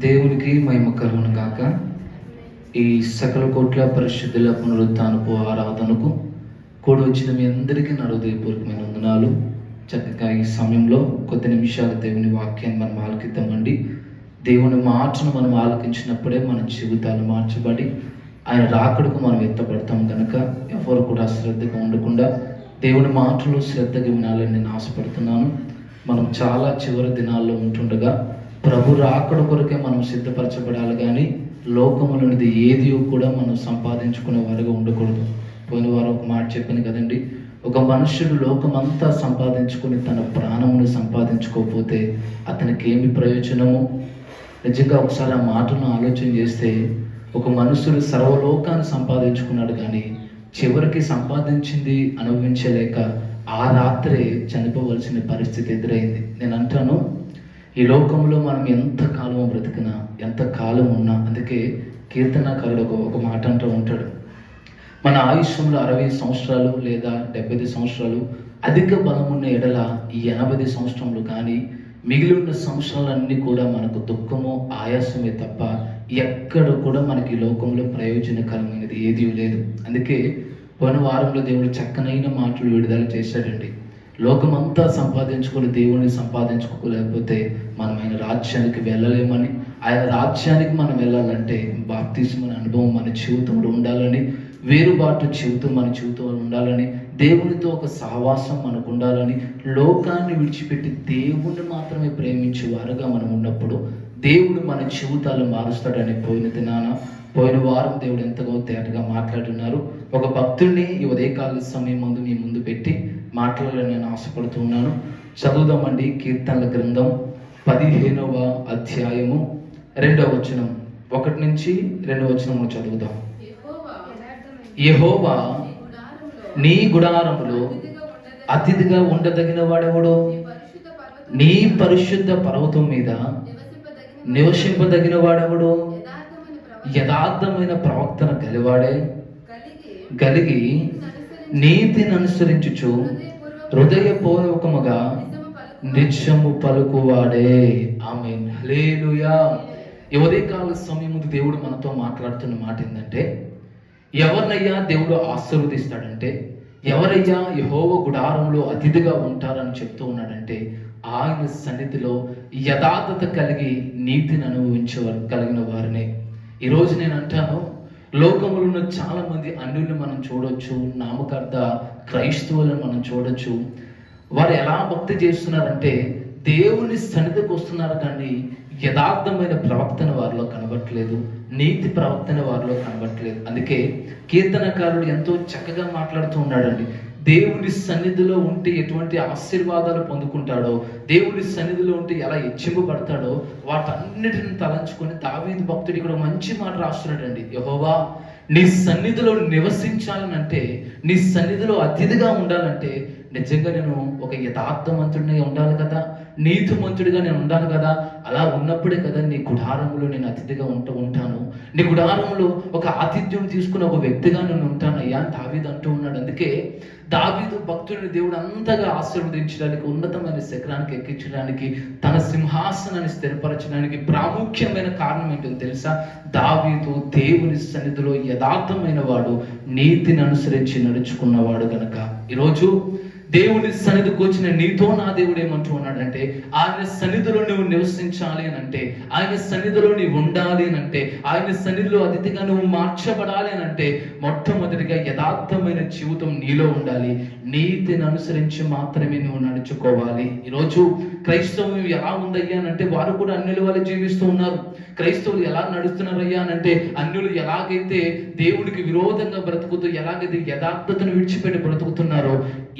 దేవునికి మహిమ కలుగును గాక. ఈ సకల కోట్ల పరిశుద్ధుల పునరుత్థానపు ఆరాధనకు కూడి వచ్చిన మీ అందరికీ నా హృదయపూర్వకమైన వందనాలు. చక్కగా ఈ సమయంలో కొద్ది నిమిషాలు దేవుని వాక్యాన్ని మనం ఆలకిద్దామండి. దేవుని మాటను మనం ఆలకించినప్పుడే మన జీవితాలు మార్చబడి ఆయన రాకడకు మనం ఎత్తపడతాం కనుక ఎవరు కూడా శ్రద్ధగా ఉండకుండా దేవుని మాటలు శ్రద్ధగా వినాలని నేను ఆశపడుతున్నాను. మనం చాలా చివరి దినాల్లో ఉంటుండగా ప్రభు రాకడ కొరకే మనం సిద్ధపరచబడాలి, కానీ లోకములనేది ఏది కూడా మనం సంపాదించుకునే వారిగా ఉండకూడదు. పోయిన వారు ఒక మాట చెప్పింది కదండి, ఒక మనుషుడు లోకమంతా సంపాదించుకుని తన ప్రాణమును సంపాదించుకోకపోతే అతనికి ఏమి ప్రయోజనము? నిజంగా ఒకసారి ఆ మాటను ఆలోచన చేస్తే, ఒక మనుషుడు సర్వలోకాన్ని సంపాదించుకున్నాడు, కానీ చివరికి సంపాదించింది అనుభవించలేక ఆ రాత్రే చనిపోవలసిన పరిస్థితి ఎదురైంది. నేను అంటాను, ఈ లోకంలో మనం ఎంత కాలం బ్రతికినా, ఎంత కాలం ఉన్నా, అందుకే కీర్తనకారుడు ఒక మాట అంటూ ఉంటాడు, మన ఆయుష్యంలో 60 సంవత్సరాలు లేదా 70 సంవత్సరాలు అధిక బలం ఉన్న ఎడల ఈ 80 సంవత్సరములు కానీ మిగిలి ఉన్న సంవత్సరాలన్నీ కూడా మనకు దుఃఖము ఆయాసమే తప్ప ఎక్కడ కూడా మనకి లోకంలో ప్రయోజనకరమైనది ఏదీ లేదు. అందుకే పోయిన వారంలో దేవుడు చక్కనైన మాటలు విడుదల చేశాడండి. లోకమంతా సంపాదించుకొని దేవుణ్ణి సంపాదించుకోలేకపోతే మనం ఆయన రాజ్యానికి వెళ్ళలేమని, ఆయన రాజ్యానికి మనం వెళ్ళాలంటే బాప్తిస్మ అనుభవం మన జీవితంలో ఉండాలని, వేరుబాటు జీవితం మన జీవితంలో ఉండాలని, దేవునితో ఒక సహవాసం మనకు ఉండాలని, లోకాన్ని విడిచిపెట్టి దేవుణ్ణి మాత్రమే ప్రేమించే వారుగా మనం ఉన్నప్పుడు దేవుడు మన జీవితాలు మారుస్తాడని పోయిన వారం దేవుడు ఎంతగా తేటగా మాట్లాడుతున్నారు. ఒక భక్తుడిని ఈ ఉదయకాల సమయం ముందు మీ ముందు పెట్టి మాట్లాడాలని నేను ఆశపడుతున్నాను. చదువుదామండి. కీర్తనల గ్రంథం 15వ అధ్యాయము 2వ వచనం, 1 నుంచి 2వ వచనం చదువుదాం. యెహోవా నీ గుడారములో అతిథిగా ఉండదగిన వాడెవడో? నీ పరిశుద్ధ పర్వతం మీద నివసింపదగిన వాడెవడో? యథార్థమైన ప్రవక్తన కలిగి నీతిని అనుసరించుచు హృదయపూర్వకముగా నిత్యము పలుకువాడే. ఆమేన్, హల్లెలూయా. ఈ ఉదయకాల సమయం ముందు దేవుడు మనతో మాట్లాడుతున్న మాట ఏంటంటే, ఎవరినయ్యా దేవుడు ఆశీర్వదిస్తాడంటే, ఎవరయ్యా యెహోవా గుడారంలో అతిథిగా ఉంటారని చెప్తూ ఉన్నాడంటే, ఆయన సన్నిధిలో యథార్థత కలిగి నీతిని కలిగిన వారినే. ఈరోజు నేను అంటాను, లోకములో ఉన్న చాలా మంది అన్యుల్ని మనం చూడొచ్చు, నామకార్థ క్రైస్తవులను మనం చూడొచ్చు. వారు ఎలా భక్తి చేస్తున్నారంటే దేవుని సన్నిధికి వస్తున్నారు, కానీ యథార్థమైన ప్రవక్తన వారిలో కనబట్టలేదు, నీతి ప్రవక్తన వారిలో కనబట్టలేదు. అందుకే కీర్తనకారుడు ఎంతో చక్కగా మాట్లాడుతూ ఉన్నాడండి. దేవుని సన్నిధిలో ఉంటే ఎటువంటి ఆశీర్వాదాలు పొందుకుంటాడో, దేవుని సన్నిధిలో ఉంటే ఎలా హెచ్చింపబడతాడో వాటన్నిటిని తలంచుకొని దావీదు భక్తుడు ఇక్కడ మంచి మాట రాస్తున్నాడండి. యెహోవా నీ సన్నిధిలో నివసించాలనంటే, నీ సన్నిధిలో అతిథిగా ఉండాలంటే నిజంగా నేను ఒక యథార్థవంతుడిని ఉండాలి కదా, నీతిమంతుడిగా నేను ఉండాలి కదా. అలా ఉన్నప్పుడే కదా నీ గుడారంలో నేను అతిథిగా ఉంటాను, నీ గుడారంలో ఒక ఆతిథ్యం తీసుకున్న ఒక వ్యక్తిగా నేను ఉంటానయ్యా దావీదు అంటూ ఉన్నాడు. అందుకే దావీదు భక్తుడిని దేవుడు అంతగా ఆశీర్వదించడానికి, ఉన్నతమైన శిఖరానికి ఎక్కించడానికి, తన సింహాసనాన్ని స్థిరపరచడానికి ప్రాముఖ్యమైన కారణం ఏంటో తెలుసా? దావీదు దేవుని సన్నిధిలో యథార్థమైన వాడు, నీతిని అనుసరించి నడుచుకున్నవాడు గనక. ఈరోజు దేవుని సన్నిధికి వచ్చిన నీతో నా దేవుడు ఏమంటూ ఉన్నాడంటే, ఆయన సన్నిధిలో నువ్వు నివసించాలి అని అంటే, ఆయన సన్నిధిలో నీవు ఉండాలి అని అంటే, ఆయన సన్నిధిలో అతిథిగా నువ్వు మార్చబడాలి అని అంటే, మొట్టమొదటిగా యథార్థమైన జీవితం నీలో ఉండాలి, నీతిని అనుసరించి మాత్రమే నువ్వు నడుచుకోవాలి. ఈరోజు క్రైస్తవం ఎలా ఉందయ్యా అని అంటే, వారు కూడా అన్యుల వల్ల జీవిస్తూ ఉన్నారు. క్రైస్తవులు ఎలా నడుస్తున్నారయ్యా అని అంటే, అన్యులు ఎలాగైతే దేవుడికి విరోధంగా బ్రతుకుతూ, ఎలాగైతే యథార్థతను విడిచిపెట్టి బ్రతుకుతున్నారో,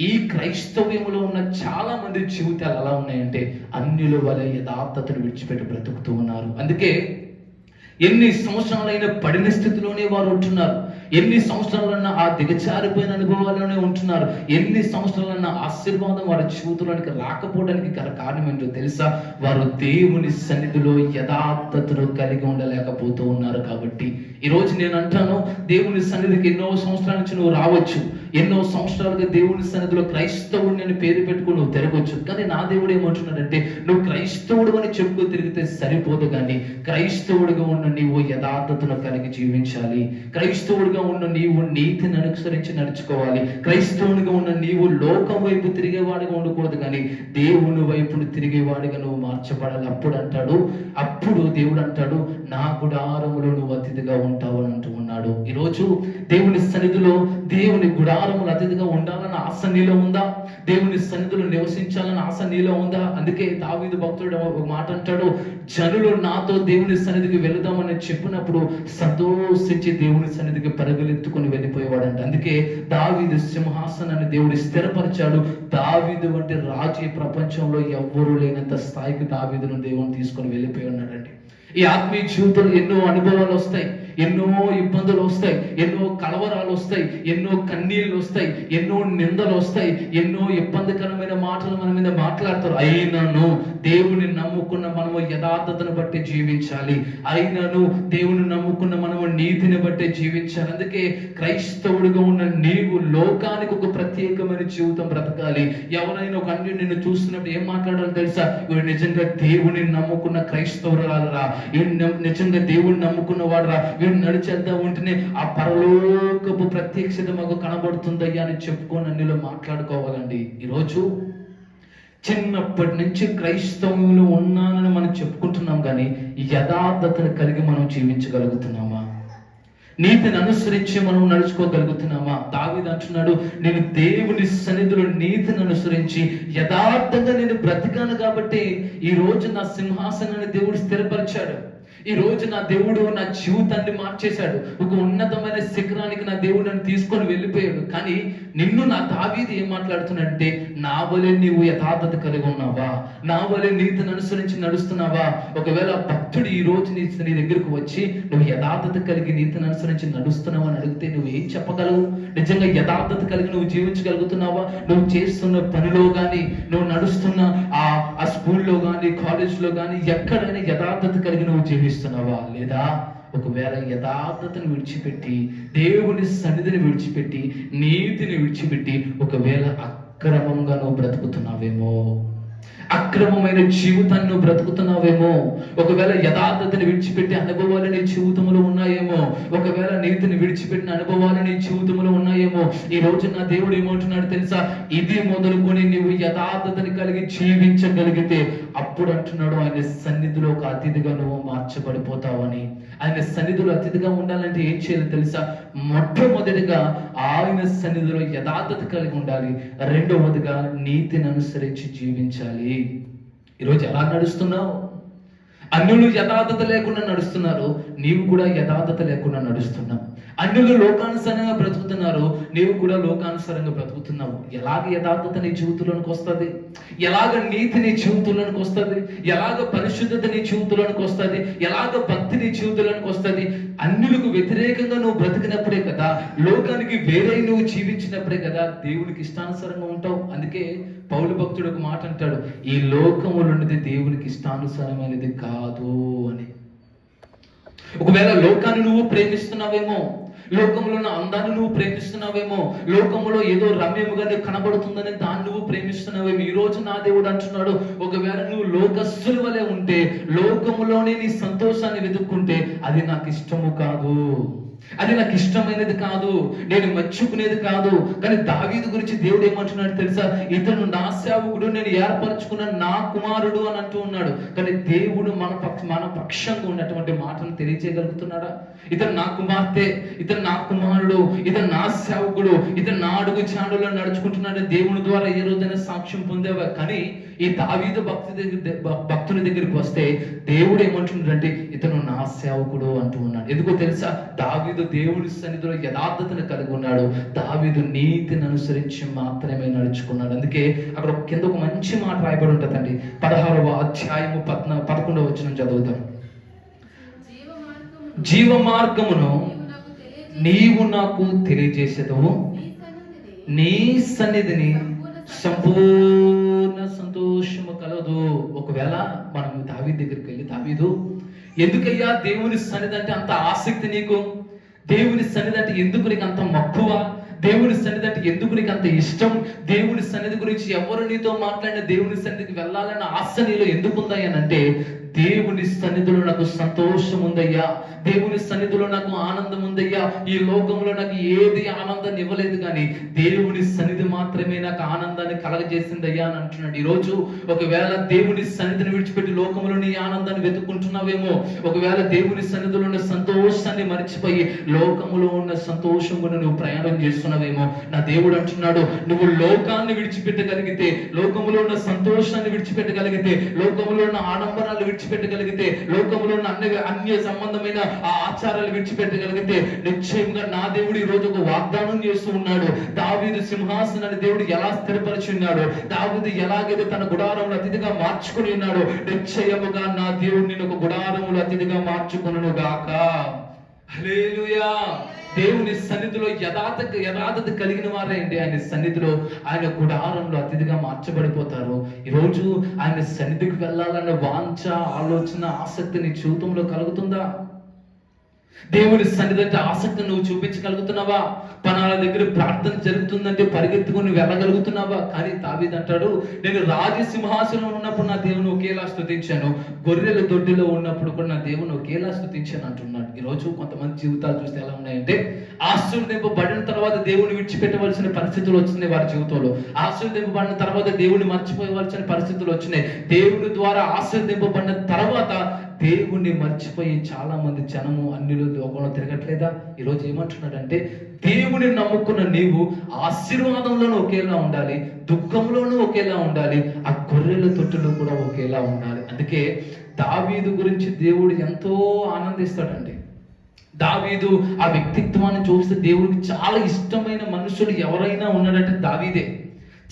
ఈ క్రైస్తవ్యంలో ఉన్న చాలా మంది జీవితాలు ఎలా ఉన్నాయంటే అన్యుల వలె యథార్థతను విడిచిపెట్టి బ్రతుకుతూ ఉన్నారు. అందుకే ఎన్ని సంవత్సరాలైనా పడిన స్థితిలోనే వారు ఉంటున్నారు, ఎన్ని సంవత్సరాలన్నా ఆ దిగజారిపోయిన అనుభవాల్లోనే ఉంటున్నారు, ఎన్ని సంవత్సరాలన్నా ఆశీర్వాదం వారి జీవితంలోనికి రాకపోవడానికి గల కారణం ఏంటో తెలుసా? వారు దేవుని సన్నిధిలో యథార్థతను కలిగి ఉండలేకపోతూ ఉన్నారు. కాబట్టి ఈరోజు నేను అంటాను, దేవుని సన్నిధికి ఎన్నో సంవత్సరాల నుంచి నువ్వు రావచ్చు, ఎన్నో సంవత్సరాలుగా దేవుని సన్నిధిలో క్రైస్తవుడు నేను పేరు పెట్టుకుని నువ్వు తిరగవచ్చు, కానీ నా దేవుడు ఏమంటున్నాడంటే, నువ్వు క్రైస్తవుడు అని చెప్పుకు తిరిగితే సరిపోదు, కానీ క్రైస్తవుడు క్రైస్తవుడిగా ఉన్న నీవు యథార్థతను కలిగి జీవించాలి. క్రైస్తవుడిగా ఉన్న నీవు నీతిని అనుసరించి నడుచుకోవాలి. క్రైస్తవునిగా ఉన్న నీవు లోకం వైపు తిరిగేవాడిగా ఉండకూడదు, కానీ దేవుని వైపును తిరిగేవాడిగా నువ్వు మార్చబడాలి. అప్పుడు దేవుడు అంటాడు, నా గుడారములో నువ్వు అతిథిగా ఉంటావు అని అంటూ ఉన్నాడు. ఈరోజు దేవుని సన్నిధిలో, దేవుని గుడారములు అతిథిగా ఉండాలని ఆశ నీలో ఉందా? దేవుని సన్నిధిలో నివసించాలని ఆశ నీలో ఉందా? అందుకే దావీదు భక్తుడు ఒక మాట అంటాడు, జనులు నాతో దేవుని సన్నిధికి వెళదామని చెప్పినప్పుడు సంతోషించి దేవుని సన్నిధికి పరుగులెత్తుకొని వెళ్ళిపోయేవాడంట. అందుకే దావీదు సింహాసనాన్ని దేవుడు స్థిరపరిచాడు. దావీదు వంటి రాజు ఈ ప్రపంచంలో ఎవ్వరూ లేనంత స్థాయికి దావీదును దేవుని తీసుకొని వెళ్ళిపోయి ఉన్నాడండి. ఈ ఆత్మీయ జీవితంలో ఎన్నో అనుభవాలు వస్తాయి, ఎన్నో ఇబ్బందులు వస్తాయి, ఎన్నో కలవరాలు వస్తాయి, ఎన్నో కన్నీళ్ళు వస్తాయి, ఎన్నో నిందలు వస్తాయి, ఎన్నో ఇబ్బందికరమైన మాటలు మన మీద మాట్లాడతారు. అయినను దేవుని నమ్ముకున్న మనము యథార్థతను బట్టి జీవించాలి. అయినను దేవుని నమ్ముకున్న మనము నీతిని బట్టి జీవించాలి. అందుకే క్రైస్తవుడిగా ఉన్న నీవు లోకానికి ఒక ప్రత్యేకమైన జీవితం బ్రతకాలి. ఎవరైనా ఒక అన్యుడు నిన్ను చూస్తున్నప్పుడు ఏం మాట్లాడాలో తెలుసా? వీడు నిజంగా దేవుని నమ్ముకున్న క్రైస్తవురాలరా, నిజంగా దేవుని నమ్ముకున్న వాడురా, వీడు నడిచేద్దా ఉంటేనే ఆ పరలోకపు ప్రత్యక్షత మాకు కనబడుతుందయ్యా అని చెప్పుకొని అన్నిలో మాట్లాడుకోవాలండి. ఈరోజు చిన్నప్పటి నుంచి క్రైస్తవంలో ఉన్నానని మనం చెప్పుకుంటున్నాం, కానీ యథార్థతను కలిగి మనం జీవించగలుగుతున్నామా? నీతిని అనుసరించి మనం నడుచుకోగలుగుతున్నామా? దావీదు అంటున్నాడు, నేను దేవుని సన్నిధిలో నీతిని అనుసరించి యథార్థంగా నేను బ్రతికాను కాబట్టి ఈ రోజు నా సింహాసనాన్ని దేవుడు స్థిరపరిచాడు. ఈ రోజు నా దేవుడు నా జీవితాన్ని మార్చేశాడు. ఒక ఉన్నతమైన శిఖరానికి నా దేవుడు నన్ను తీసుకొని వెళ్ళిపోయాడు. కానీ నిన్ను నా దావీదు ఏం మాట్లాడుతున్నాడంటే, నా వలె నీవు యథార్థత కలిగి ఉన్నావా? నా వలె నీతిని అనుసరించి నడుస్తున్నావా? ఒకవేళ భక్తుడు ఈ రోజు నీ దగ్గరకు వచ్చి నువ్వు యథార్థత కలిగి నీతిని అనుసరించి నడుస్తున్నావు అని అడిగితే నువ్వు ఏం చెప్పగలవు? నిజంగా యథార్థత కలిగి నువ్వు జీవించగలుగుతున్నావా? నువ్వు చేస్తున్న పనిలో కానీ, నువ్వు నడుస్తున్న ఆ స్కూల్లో కానీ, కాలేజ్లో కానీ ఎక్కడైనా యథార్థత కలిగి నువ్వు జీవిస్తున్నావా? లేదా ఒకవేళ యథార్థతను విడిచిపెట్టి, దేవుని సన్నిధిని విడిచిపెట్టి, నీతిని విడిచిపెట్టి ఒకవేళ అక్రమంగా నువ్వు బ్రతుకుతున్నావేమో, అక్రమమైన జీవితాన్ని నువ్వు బ్రతుకుతున్నావేమో, ఒకవేళ యథార్థతని విడిచిపెట్టి అనుభవాలు నీ జీవితంలో ఉన్నాయేమో, ఒకవేళ నీతిని విడిచిపెట్టిన అనుభవాలు నీ జీవితంలో ఉన్నాయేమో. ఈ రోజు నా దేవుడు ఏమంటున్నాడు తెలుసా? ఇది మొదలుకొని నువ్వు యథార్థతని కలిగి జీవించగలిగితే అప్పుడు అంటున్నాడు, ఆయన సన్నిధిలో ఒక అతిథిగా నువ్వు మార్చబడిపోతావని. ఆయన సన్నిధిలో అతిథిగా ఉండాలంటే ఏం చేయాలి తెలుసా? మొట్టమొదటిగా ఆయన సన్నిధిలో యథార్థత కలిగి ఉండాలి. రెండవదిగా నీతిని అనుసరించి జీవించాలి. ఈరోజు ఎలా నడుస్తున్నావు? అన్యులు యథార్థత లేకుండా నడుస్తున్నారు, నీవు కూడా యథార్థత లేకుండా నడుస్తున్నావు. అన్యులు లోకానుసారంగా బ్రతుకుతున్నారు, నీవు కూడా లోకానుసారంగా బ్రతుకుతున్నావు. ఎలాగ యథార్థత నీ జీవితంలోనికి వస్తుంది? ఎలాగ నీతి నీ జీవితంలోనికి వస్తుంది? ఎలాగ పరిశుద్ధత నీ జీవితంలోనికి వస్తుంది? ఎలాగ భక్తి నీ జీవితంలోనికి వస్తుంది? అన్యులకు వ్యతిరేకంగా నువ్వు బ్రతికినప్పుడే కదా, లోకానికి వేరే నువ్వు జీవించినప్పుడే కదా దేవునికి ఇష్టానుసారంగా ఉంటావు. అందుకే పౌలు భక్తుడు ఒక మాట అంటాడు, ఈ లోకములున్నది దేవునికి ఇష్టానుసారమైనది కాదు అని. ఒకవేళ లోకాన్ని నువ్వు ప్రేమిస్తున్నావేమో, లోకంలో ఉన్న అందాన్ని నువ్వు ప్రేమిస్తున్నావేమో, లోకంలో ఏదో రమ్యముగా నీకు కనబడుతుందని దాన్ని నువ్వు ప్రేమిస్తున్నావేమో. ఈ రోజు నా దేవుడు అంటున్నాడు, ఒకవేళ నువ్వు లోకస్తుల వలె ఉంటే, లోకములోనే నీ సంతోషాన్ని వెతుక్కుంటే అది నాకు ఇష్టము కాదు, అది నాకు ఇష్టమైనది కాదు, నేను మెచ్చుకునేది కాదు. కానీ దావీదు గురించి దేవుడు ఏమంటున్నాడు తెలుసా? ఇతను నా సేవకుడు, నేను ఏర్పరచుకున్న నా కుమారుడు అని అంటూ ఉన్నాడు. కానీ దేవుడు మన పక్షంగా ఉన్నటువంటి మాటను తెలియజేయగలుగుతున్నాడా? ఇతను నా కుమార్తె, ఇతను నా కుమారుడు, ఇతను నా సేవకుడు, ఇతను నా అడుగు చాడులో నడుచుకుంటున్నాడు దేవుని ద్వారా ఏ రోజైనా సాక్ష్యం పొందేవా? కానీ ఈ దావీదు భక్తుని దగ్గరికి వస్తే దేవుడు ఏమంటున్నాడంటే, ఇతను నా సేవకుడు అంటూ ఉన్నాడు. ఎందుకో తెలుసా? దావీదు దేవుడి సన్నిధిలో యథార్థతను కలిగి ఉన్నాడు. దావీదు నీతిని అనుసరించి మాత్రమే నడుచుకున్నాడు. అందుకే అక్కడ కింద ఒక మంచి మాట రాయబడి ఉంటుందండి. 16వ అధ్యాయము 11వ వచనం చదువుతాం. జీవ మార్గమును నీవు నాకు తెలియజేసేదవు, నీ సన్నిధిని సంపూర్ణ సంతోషము కలదు. ఒకవేళ మనం దావీదు దగ్గరికి వెళ్ళి, దావీదు ఎందుకయ్యా దేవుని సన్నిధి అంటే అంత ఆసక్తి నీకు? దేవుని సన్నిధి అంటే ఎందుకు నీకు అంత మక్కువ? దేవుని సన్నిధి అంటే ఎందుకు నీకు అంత ఇష్టం? దేవుని సన్నిధి గురించి ఎవరు నీతో మాట్లాడిన దేవుని సన్నిధికి వెళ్ళాలన్న ఆశ నీలో ఎందుకు ఉందా అని అంటే, దేవుని సన్నిధిలో నాకు సంతోషం ఉందయ్యా, దేవుని సన్నిధిలో నాకు ఆనందం ఉందయ్యా. ఈ లోకంలో నాకు ఏది ఆనందాన్ని ఇవ్వలేదు, కానీ దేవుని సన్నిధి మాత్రమే నాకు ఆనందాన్ని కలగజేసిందయ్యా అని అంటున్నాడు. ఈరోజు ఒకవేళ దేవుని సన్నిధిని విడిచిపెట్టి లోకంలో నీ ఆనందాన్ని వెతుక్కుంటున్నావేమో, ఒకవేళ దేవుని సన్నిధిలో ఉన్న సంతోషాన్ని మర్చిపోయి లోకములో ఉన్న సంతోషం కూడా నువ్వు ప్రయాణం చేస్తున్నావేమో. నా దేవుడు అంటున్నాడు, నువ్వు లోకాన్ని విడిచిపెట్టగలిగితే, లోకములో ఉన్న సంతోషాన్ని విడిచిపెట్టగలిగితే, లోకములో ఉన్న ఆడంబరాలు విడిచిపెట్టగలిగితే, లోకములో ఉన్న అన్య సంబంధమైన ఆ ఆచారాలు విడిచిపెట్టగలిగితే, నిశ్చయంగా నా దేవుడు ఈ రోజు ఒక వాగ్దానం చేస్తూ ఉన్నాడు. దావీదు సింహాసనాన్ని దేవుడు ఎలా స్థిరపరిచి ఉన్నాడు, దావీదు ఎలాగైతే తన గుడారంలో అతిథిగా మార్చుకుని ఉన్నాడో, నిశ్చయముగా నా దేవుడు నేను ఒక గుడారంలో అతిథిగా మార్చుకును గాక. హల్లెలూయా. దేవుని సన్నిధిలో యథార్థత కలిగిన వారే అండి ఆయన సన్నిధిలో, ఆయన గుడారంలో అతిథిగా మార్చబడిపోతారు. ఈరోజు ఆయన సన్నిధికి వెళ్ళాలన్న వాంఛ, ఆలోచన, ఆసక్తి నీ జీవితంలో కలుగుతుందా? దేవుని సన్నిధి అంటే ఆసక్తి నువ్వు చూపించగలుగుతున్నావా? పనాల దగ్గర ప్రార్థన జరుగుతుందంటే పరిగెత్తుకుని వెళ్ళగలుగుతున్నావా? కానీ దావీదు అంటాడు, నేను రాజసింహాసనం ఉన్నప్పుడు నా దేవుని ఒకేలా స్తుతించాను, గొర్రెల దొడ్డిలో ఉన్నప్పుడు కూడా నా దేవుని ఒకేలా స్తుతించాను అంటున్నాడు. ఈరోజు కొంతమంది జీవితాలు చూస్తే ఎలా ఉన్నాయంటే, ఆశీర్వదింపబడిన తర్వాత దేవుని విడిచిపెట్టవలసిన పరిస్థితులు వచ్చినాయి వారి జీవితంలో. ఆశీర్వదింపబడిన తర్వాత దేవుని మర్చిపోవలసిన పరిస్థితులు వచ్చినాయి. దేవుని ద్వారా ఆశీర్వదింపబడిన తర్వాత దేవుణ్ణి మర్చిపోయి చాలా మంది జనము అన్యులు లోకంలో తిరగట్లేదా? ఈరోజు ఏమంటున్నాడంటే, దేవుని నమ్ముకున్న నీవు ఆశీర్వాదంలోనూ ఒకేలా ఉండాలి, దుఃఖంలోనూ ఒకేలా ఉండాలి, ఆ గొర్రెల తొట్టులో కూడా ఒకేలా ఉండాలి. అందుకే దావీదు గురించి దేవుడు ఎంతో ఆనందిస్తాడండి. దావీదు ఆ వ్యక్తిత్వాన్ని చూస్తే దేవుడికి చాలా ఇష్టమైన మనుషుడు ఎవరైనా ఉన్నాడంటే దావీదే.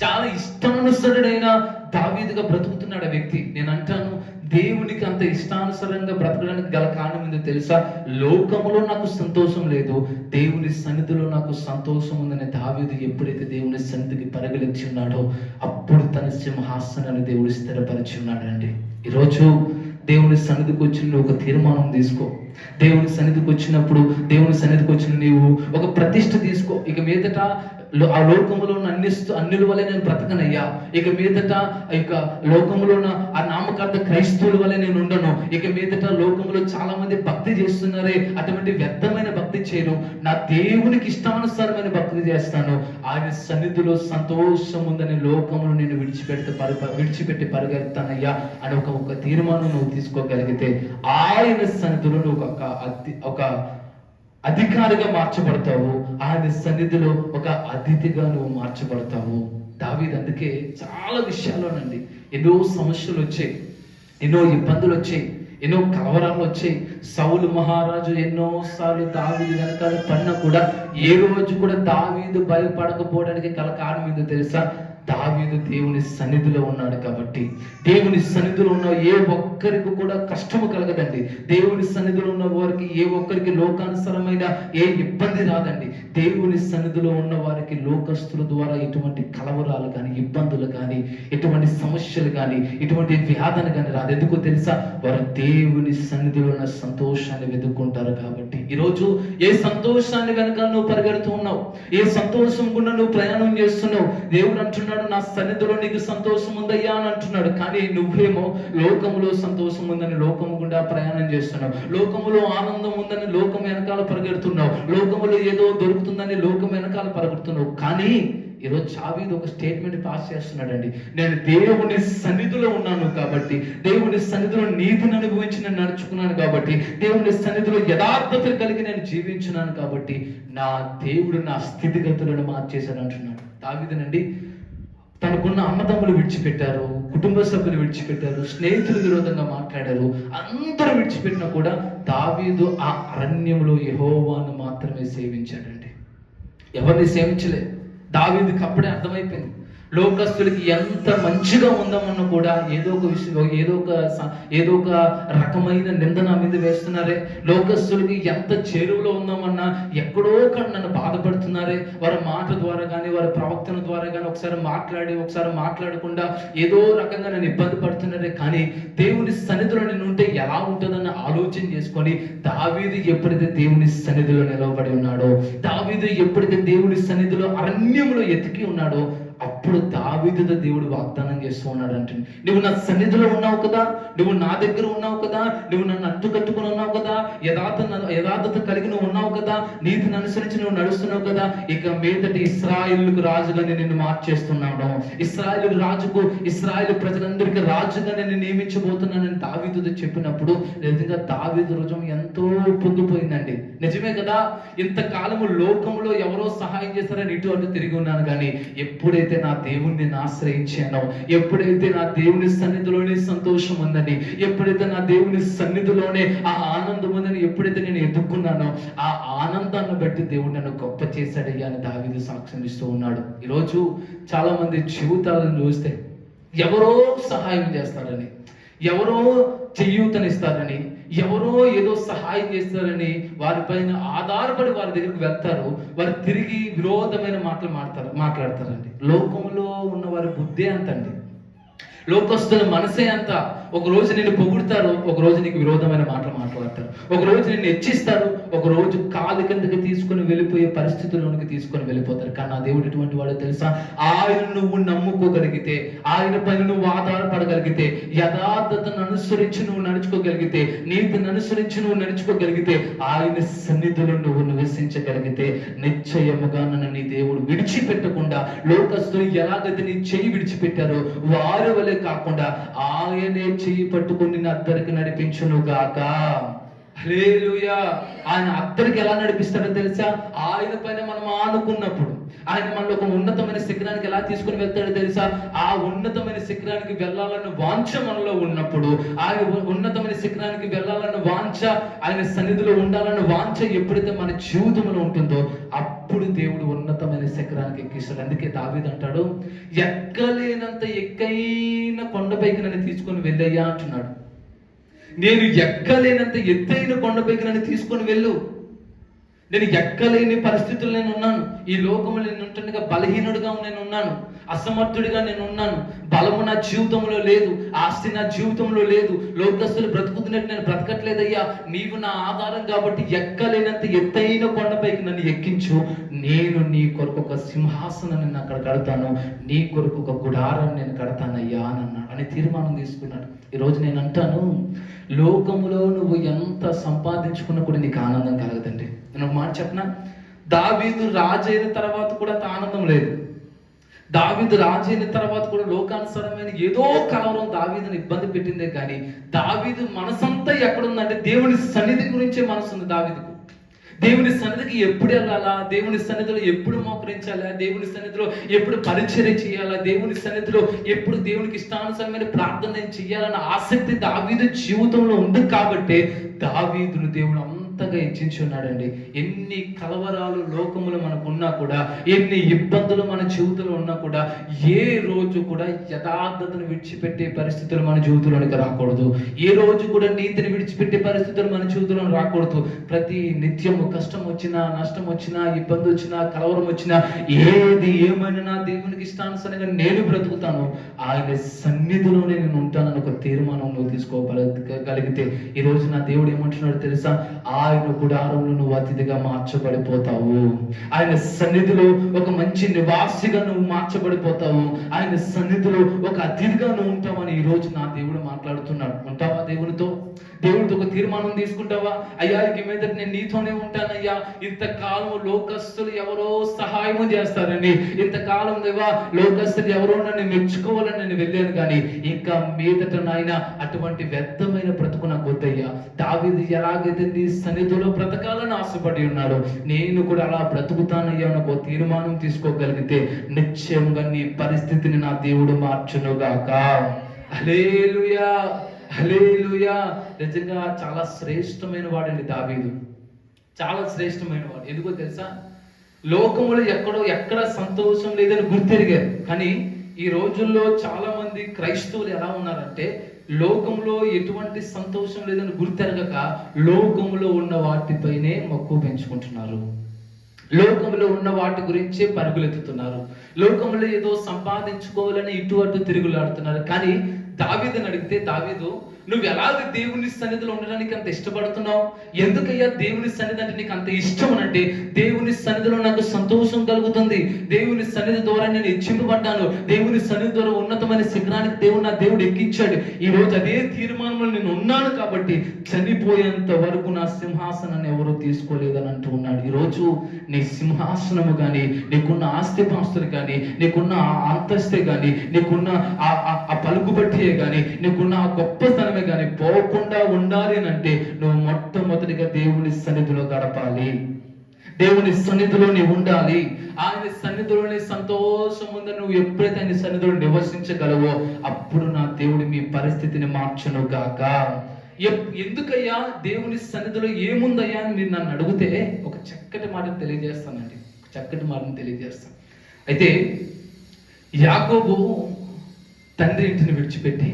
చాలా ఇష్టానుసరుడైన దావీదుగా బ్రతుకుతున్నాడు ఆ వ్యక్తి. నేను అంటాను, దేవునికి అంత ఇష్టానుసారంగా బ్రతకడానికి గల కారణం ఏందో తెలుసా? లోకములో నాకు సంతోషం లేదు, దేవుని సన్నిధిలో నాకు సంతోషం ఉందని దావీదు ఎప్పుడైతే దేవుని సన్నిధికి పరిగెత్తి ఉన్నాడో, అప్పుడు తన సింహాసనాన్ని దేవుడు స్థిరపరిచి ఉన్నాడండి. ఈరోజు దేవుని సన్నిధికి వచ్చిన ఒక తీర్మానం తీసుకో. దేవుని సన్నిధికి వచ్చినప్పుడు, దేవుని సన్నిధికి వచ్చిన నీవు ఒక ప్రతిష్ఠ తీసుకో. ఇక మీదట ఆ లోకములో ఉన్న అన్యుల వల్లే నేను బ్రతకనయ్యా, ఇక మీదట ఇక లోకములో ఉన్న ఆ నామకార్థ క్రైస్తవుల వల్లే నేను ఉండను, ఇక మీదట లోకములో చాలా మంది భక్తి చేస్తున్నారే అటువంటి వ్యర్థమైన భక్తి చేయను, నా దేవునికి ఇష్టానుసారమైన భక్తి చేస్తాను, ఆయన సన్నిధిలో సంతోషం ఉందని లోకమును నేను విడిచిపెట్టి పరిగెత్తానయ్యా అని ఒక తీర్మానం నువ్వు తీసుకోగలిగితే, ఆయన సన్నిధిలో నువ్వు ఒక అధికారిగా మార్చబడతావు, ఆయన సన్నిధిలో ఒక అతిథిగా నువ్వు మార్చబడతావు. దావీదు అందుకే చాలా విషయాల్లోనండి ఎన్నో సమస్యలు వచ్చాయి, ఎన్నో ఇబ్బందులు వచ్చాయి, ఎన్నో కలవరాలు వచ్చాయి. సౌలు మహారాజు ఎన్నోసార్లు దావీదు వెనకాల పడినా కూడా ఏ రోజు కూడా దావీదు భయపడకపోవడానికి గల కారణం ఏందో తెలుసా? దావీదు దేవుని సన్నిధిలో ఉన్నాడు కాబట్టి. దేవుని సన్నిధిలో ఉన్న ఏ ఒక్కరికి కూడా కష్టము కలగదండి. దేవుని సన్నిధిలో ఉన్న వారికి ఏ ఒక్కరికి లోకానుసరమైన ఏ ఇబ్బంది రాదండి. దేవుని సన్నిధిలో ఉన్న వారికి లోకస్తుల ద్వారా ఎటువంటి కలవరాలు కానీ, ఇబ్బందులు కానీ, ఎటువంటి సమస్యలు కానీ, ఎటువంటి వ్యాధన కానీ రాదు. ఎందుకో తెలుసా? వారు దేవుని సన్నిధిలో ఉన్న సంతోషాన్ని వెతుక్కుంటారు కాబట్టి. ఈరోజు ఏ సంతోషాన్ని వెనకాల నువ్వు పరిగెడుతూ ఉన్నావు, ఏ సంతోషం గుండా నువ్వు ప్రయాణం చేస్తున్నావు, దేవుడు అంటున్నాడు, నా సన్నిధిలో నీకు సంతోషం ఉందయ్యా అని అంటున్నాడు. కానీ నువ్వేమో లోకములో సంతోషం ఉందని లోకము గుండా ప్రయాణం చేస్తున్నావు, లోకములో ఆనందం ఉందని లోకం వెనకాల పరిగెడుతున్నావు, లోకములో ఏదో దొరుకుతుందని లోకం వెనకాల పరిగెడుతున్నావు. కానీ ఈరోజు దావీదు ఒక స్టేట్మెంట్ పాస్ చేస్తున్నాడండి, నేను దేవుని సన్నిధిలో ఉన్నాను కాబట్టి, దేవుని సన్నిధిలో నీతిని అనుభవించి నేను నడుచుకున్నాను కాబట్టి, దేవుని సన్నిధిలో యథార్థత కలిగి నేను జీవించున్నాను కాబట్టి, నా దేవుడు నా స్థితిగతులను మార్చేశాడు అంటున్నాడు. దావీదునండి తనకున్న అన్నదమ్ములు విడిచిపెట్టారు, కుటుంబ సభ్యులు విడిచిపెట్టారు, స్నేహితులు విరోధంగా మాట్లాడారు, అందరూ విడిచిపెట్టినా కూడా దావీదు ఆ అరణ్యంలో యెహోవాను మాత్రమే సేవించాడండి. ఎవరిని సేవించలే. దావీదుకి అప్పుడే అర్థమైపోయింది, లోకస్తులకి ఎంత మంచిగా ఉందామన్నా కూడా ఏదో ఒక విషయం, ఏదో ఒక రకమైన నిందన మీద వేస్తున్నారే. లోకస్తులకి ఎంత చేరువలో ఉందామన్నా ఎక్కడో ఒక నన్ను బాధపడుతున్నారే. వారి మాట ద్వారా కానీ, వారి ప్రవక్తన ద్వారా కానీ ఒకసారి మాట్లాడకుండా ఏదో రకంగా నన్ను ఇబ్బంది పడుతున్నారే. కానీ దేవుని సన్నిధిలో నేను ఉంటే ఎలా ఉంటుందన్న ఆలోచన చేసుకొని దావీదు ఎప్పుడైతే దేవుని సన్నిధిలో నిలవబడి ఉన్నాడో, దావీదు ఎప్పుడైతే దేవుని సన్నిధిలో అరణ్యంలో ఎతికి ఉన్నాడో, అప్పుడు దావీదుతో దేవుడు వాగ్దానం చేస్తూ ఉన్నాడు అంటే, నువ్వు నా సన్నిధిలో ఉన్నావు కదా, నువ్వు నా దగ్గర ఉన్నావు కదా, నువ్వు నన్ను అడ్డుకట్టుకుని ఉన్నావు కదా, యథార్థత కలిగి నువ్వు ఉన్నావు కదా, నీతిని అనుసరించి నువ్వు నడుస్తున్నావు కదా, ఇక మీదటి ఇశ్రాయేలుకు రాజుగా నేను నిన్ను మార్చేస్తున్నాను, ఇశ్రాయేలు ప్రజలందరికీ రాజుగా నేను నియమించబోతున్నానని దావీదుతో చెప్పినప్పుడు నిజంగా దావీదు హృదయం ఎంతో పొంగిపోయిందండి. నిజమే కదా, ఇంతకాలము లోకంలో ఎవరో సహాయం చేస్తారని ఇటు అటు తిరిగి ఉన్నాను, కానీ ఎప్పుడైతే నా దేవుణ్ణి నేను ఆశ్రయించానో, ఎప్పుడైతే నా దేవుని సన్నిధిలోనే సంతోషం ఉందని, ఎప్పుడైతే నా దేవుని సన్నిధిలోనే ఆ ఆనందం ఉందని ఎప్పుడైతే నేను ఎదుర్కొన్నానో, ఆ ఆనందాన్ని బట్టి దేవుడు నన్ను గొప్ప చేశాడయ్యా అని దావీదు సాక్ష్యం ఇస్తూ ఉన్నాడు. ఈరోజు చాలా మంది జీవితాలను చూస్తే ఎవరో సహాయం చేస్తారని, ఎవరో చేయూతనిస్తారని, ఎవరో ఏదో సహాయం చేస్తారని వారిపైన ఆధారపడి వారి దగ్గరికి వెళ్తారు. వారు తిరిగి విరోధమైన మాటలు మాట్లాడతారండి. లోకంలో ఉన్న వారి బుద్ధే అంతండి, లోకస్తుల మనసే అంత. ఒక రోజు నిన్ను పొగుడుతారు, ఒక రోజు నీకు విరోధమైన మాటలు మాట్లాడతారు, ఒక రోజు నిన్ను హెచ్చిస్తారు, ఒక రోజు కాలు కిందకి తీసుకొని వెళ్ళిపోయే పరిస్థితుల్లోనికి తీసుకొని వెళ్ళిపోతారు. కానీ నా దేవుడు ఎటువంటి వాడో తెలుసా? ఆయన నువ్వు నమ్ముకోగలిగితే, ఆయన పైన నువ్వు ఆధారపడగలిగితే, యథార్థతను అనుసరించి నువ్వు నడుచుకోగలిగితే, నీతిని అనుసరించి నువ్వు నడుచుకోగలిగితే, ఆయన సన్నిధిలో నువ్వు నివసించగలిగితే నిశ్చయముగా నన్ను నీ దేవుడు విడిచిపెట్టకుండా, లోకస్తులు ఎలాగైతే నీ చెయ్యి విడిచిపెట్టారో వారి వలె కాకుండా ఆయనే చెయ్యి పట్టుకుని నా అద్దరికి నడిపించును గాక. హల్లెలూయా. ఆయన అద్దరికి ఎలా నడిపిస్తాడో తెలుసా? ఆయన పైన మనం ఆనుకున్నప్పుడు, ఆయన మనలో ఒక ఉన్నతమైన శిఖరానికి ఎలా తీసుకుని వెళ్తాడో తెలుసా? ఆ ఉన్నతమైన శిఖరానికి వెళ్ళాలన్న వాంఛ మనలో ఉన్నప్పుడు, ఆయన ఉన్నతమైన శిఖరానికి వెళ్ళాలన్న వాంఛ, ఆయన సన్నిధిలో ఉండాలన్న వాంఛ ఎప్పుడైతే మన జీవితంలో ఉంటుందో అప్పుడు దేవుడు ఉన్నతమైన శిఖరానికి ఎక్కిస్తాడు. అందుకే దావీదు అంటాడు, ఎక్కలేనంత ఎక్కైన కొండపైకి నన్ను తీసుకొని వెళ్ళయ్యా అంటున్నాడు. నేను ఎక్కలేనంత ఎత్తైన కొండపైకి నన్ను తీసుకొని వెళ్ళు. నేను ఎక్కలేని పరిస్థితులు నేను ఉన్నాను. ఈ లోకంలో నేను ఉంటుండగా బలహీనుడిగా నేను ఉన్నాను, అసమర్థుడిగా నేను ఉన్నాను, బలము నా జీవితంలో లేదు, ఆస్తి నా జీవితంలో లేదు, లోకస్తులు బ్రతుకుతున్నట్టు నేను బ్రతకట్లేదయ్యా, నీవు నా ఆధారం కాబట్టి ఎక్కలేనంత ఎత్తైన కొండపైకి నన్ను ఎక్కించు, నేను నీ కొరకు ఒక సింహాసనాన్ని నేను అక్కడ కడతాను, నీ కొరకు ఒక గుడారాన్ని నేను కడతానయ్యా అని అన్నాడు, అని తీర్మానం తీసుకున్నాడు. ఈరోజు నేను అంటాను, లోకములో నువ్వు ఎంత సంపాదించుకున్నా కూడా నీకు ఆనందం కలగదండి. నేను ఒక మాట చెప్పనా? దావీదు రాజైన తర్వాత కూడా ఆనందం లేదు. దావీదు రాజైన తర్వాత కూడా లోకానుసారమైన ఏదో కలవరం దావీదుని ఇబ్బంది పెట్టిందే కానీ దావీదు మనసంతా ఎక్కడుందంటే దేవుని సన్నిధి గురించే మనసు ఉంది దావీదుకు. దేవుని సన్నిధికి ఎప్పుడు వెళ్ళాలా, దేవుని సన్నిధిలో ఎప్పుడు మోకరించాలా, దేవుని సన్నిధిలో ఎప్పుడు పరిచర్య చేయాలా, దేవుని సన్నిధిలో ఎప్పుడు దేవునికి ఇష్టానుసారమైన ప్రార్థన చేయాలన్న ఆసక్తి దావీదు జీవితంలో ఉంది కాబట్టి దావీదును దేవుడు అంతగా హెచ్చించున్నాడండి. ఎన్ని కలవరాలు లోకములు మనకు ఉన్నా కూడా, ఎన్ని ఇబ్బందులు మన జీవితంలో ఉన్నా కూడా, ఏ రోజు కూడా యథార్థతను విడిచిపెట్టే పరిస్థితులు మన జీవితంలోనికి రాకూడదు. ఏ రోజు కూడా నీతిని విడిచిపెట్టే పరిస్థితులు మన జీవితంలో రాకూడదు. ప్రతి నిత్యము కష్టం వచ్చినా, నష్టం వచ్చినా, ఇబ్బంది వచ్చినా, కలవరం వచ్చినా, ఏది ఏమైనా దేవునికి ఇష్టానుసారంగా నేను బ్రతుకుతాను, ఆయన సన్నిధిలోనే నేను ఉంటానని ఒక తీర్మానం నువ్వు తీసుకోగలిగితే ఈ రోజు నా దేవుడు ఏమంటున్నాడు తెలుసా? ఆయన గుడారంలో నువ్వు అతిథిగా మార్చబడిపోతావు, ఆయన సన్నిధిలో ఒక మంచి నివాసిగా నువ్వు మార్చబడిపోతావు, ఆయన సన్నిధిలో ఒక అతిథిగా నువ్వు ఉంటావని ఈ రోజు నా దేవుడు మాట్లాడుతున్నాడు. ఉంటావా దేవుడితో? దేవుడితో ఒక తీర్మానం తీసుకుంటావా? అయ్యా ఇక మీద నేను నీతోనే ఉంటానయ్యా, ఇంతకాలం లోకస్తులు ఎవరో సహాయం చేస్తారని, ఇంతకాలం దేవా లోకస్తులు ఎవరో నన్ను మెచ్చుకోవాలని నేను వెళ్ళాను, కానీ ఇంకా మీదట నాయన అటువంటి వ్యర్థమైన బ్రతుకు నాకు వద్దయ్యా. దావీదు ఎలాగైతే నీ సన్నిధిలో బ్రతకాలని ఆశపడి ఉన్నాడు, నేను కూడా అలా బ్రతుకుతానయ్యా అని ఒక తీర్మానం తీసుకోగలిగితే నిశ్చయంగా నీ పరిస్థితిని నా దేవుడు మార్చునుగాక. హల్లెలూయా, హల్లెలూయా. నిజంగా చాలా శ్రేష్టమైన వాడండి దావీదు, చాలా శ్రేష్టమైన వాడు. ఎందుకో తెలుసా? లోకములో ఎక్కడ సంతోషం లేదని గుర్తెరిగారు. కానీ ఈ రోజుల్లో చాలా మంది క్రైస్తవులు ఎలా ఉన్నారంటే, లోకంలో ఎటువంటి సంతోషం లేదని గుర్తెరగక లోకంలో ఉన్న వాటిపైనే మక్కువ పెంచుకుంటున్నారు, లోకంలో ఉన్న వాటి గురించే పరుగులెత్తుతున్నారు, లోకంలో ఏదో సంపాదించుకోవాలని ఇటు అటు తిరుగులాడుతున్నారు. కానీ దావీదుని అడిగితే దావీదు నువ్వు ఎలాగ దేవుని సన్నిధిలో ఉండడానికి అంత ఇష్టపడుతున్నావు? ఎందుకయ్యా దేవుని సన్నిధి అంటే నీకు అంత ఇష్టం అంటే, దేవుని సన్నిధిలో నాకు సంతోషం కలుగుతుంది, దేవుని సన్నిధి ద్వారా నేను హెచ్చింపబడ్డాను, దేవుని సన్నిధి ద్వారా ఉన్నతమైన శిఖరానికి దేవుడు ఎక్కించాడు. ఈ రోజు అదే తీర్మానంలో నేను ఉన్నాను కాబట్టి చనిపోయేంత వరకు నా సింహాసనాన్ని ఎవరు తీసుకోలేదని అంటూ ఉన్నాడు. ఈరోజు నీ సింహాసనము కానీ, నీకున్న ఆస్తిపాస్తులు కానీ, నీకున్న అంతస్తే కానీ, నీకున్న ఆ పలుకుబట్టే కానీ, నీకున్న ఆ గొప్పతనమే కానీ పోకుండా ఉండాలి అని అంటే నువ్వు మొట్టమొదటిగా దేవుని సన్నిధిలో గడపాలి. దేవుని సన్నిధిలో నీవు ఉండాలి. ఆయన సన్నిధిలోని సంతోషం ఉందని నువ్వు ఎప్పుడైతే ఆయన సన్నిధిలో నివసించగలవో అప్పుడు నా దేవుడు మీ పరిస్థితిని మార్చును గాక. ఎందుకయ్యా దేవుని సన్నిధిలో ఏముందయ్యా అని మీరు నన్ను అడిగితే ఒక చక్కటి మాటను తెలియజేస్తానండి. చక్కటి మాటను తెలియజేస్తాను. అయితే యాకోబు తండ్రి ఇంటిని విడిచిపెట్టి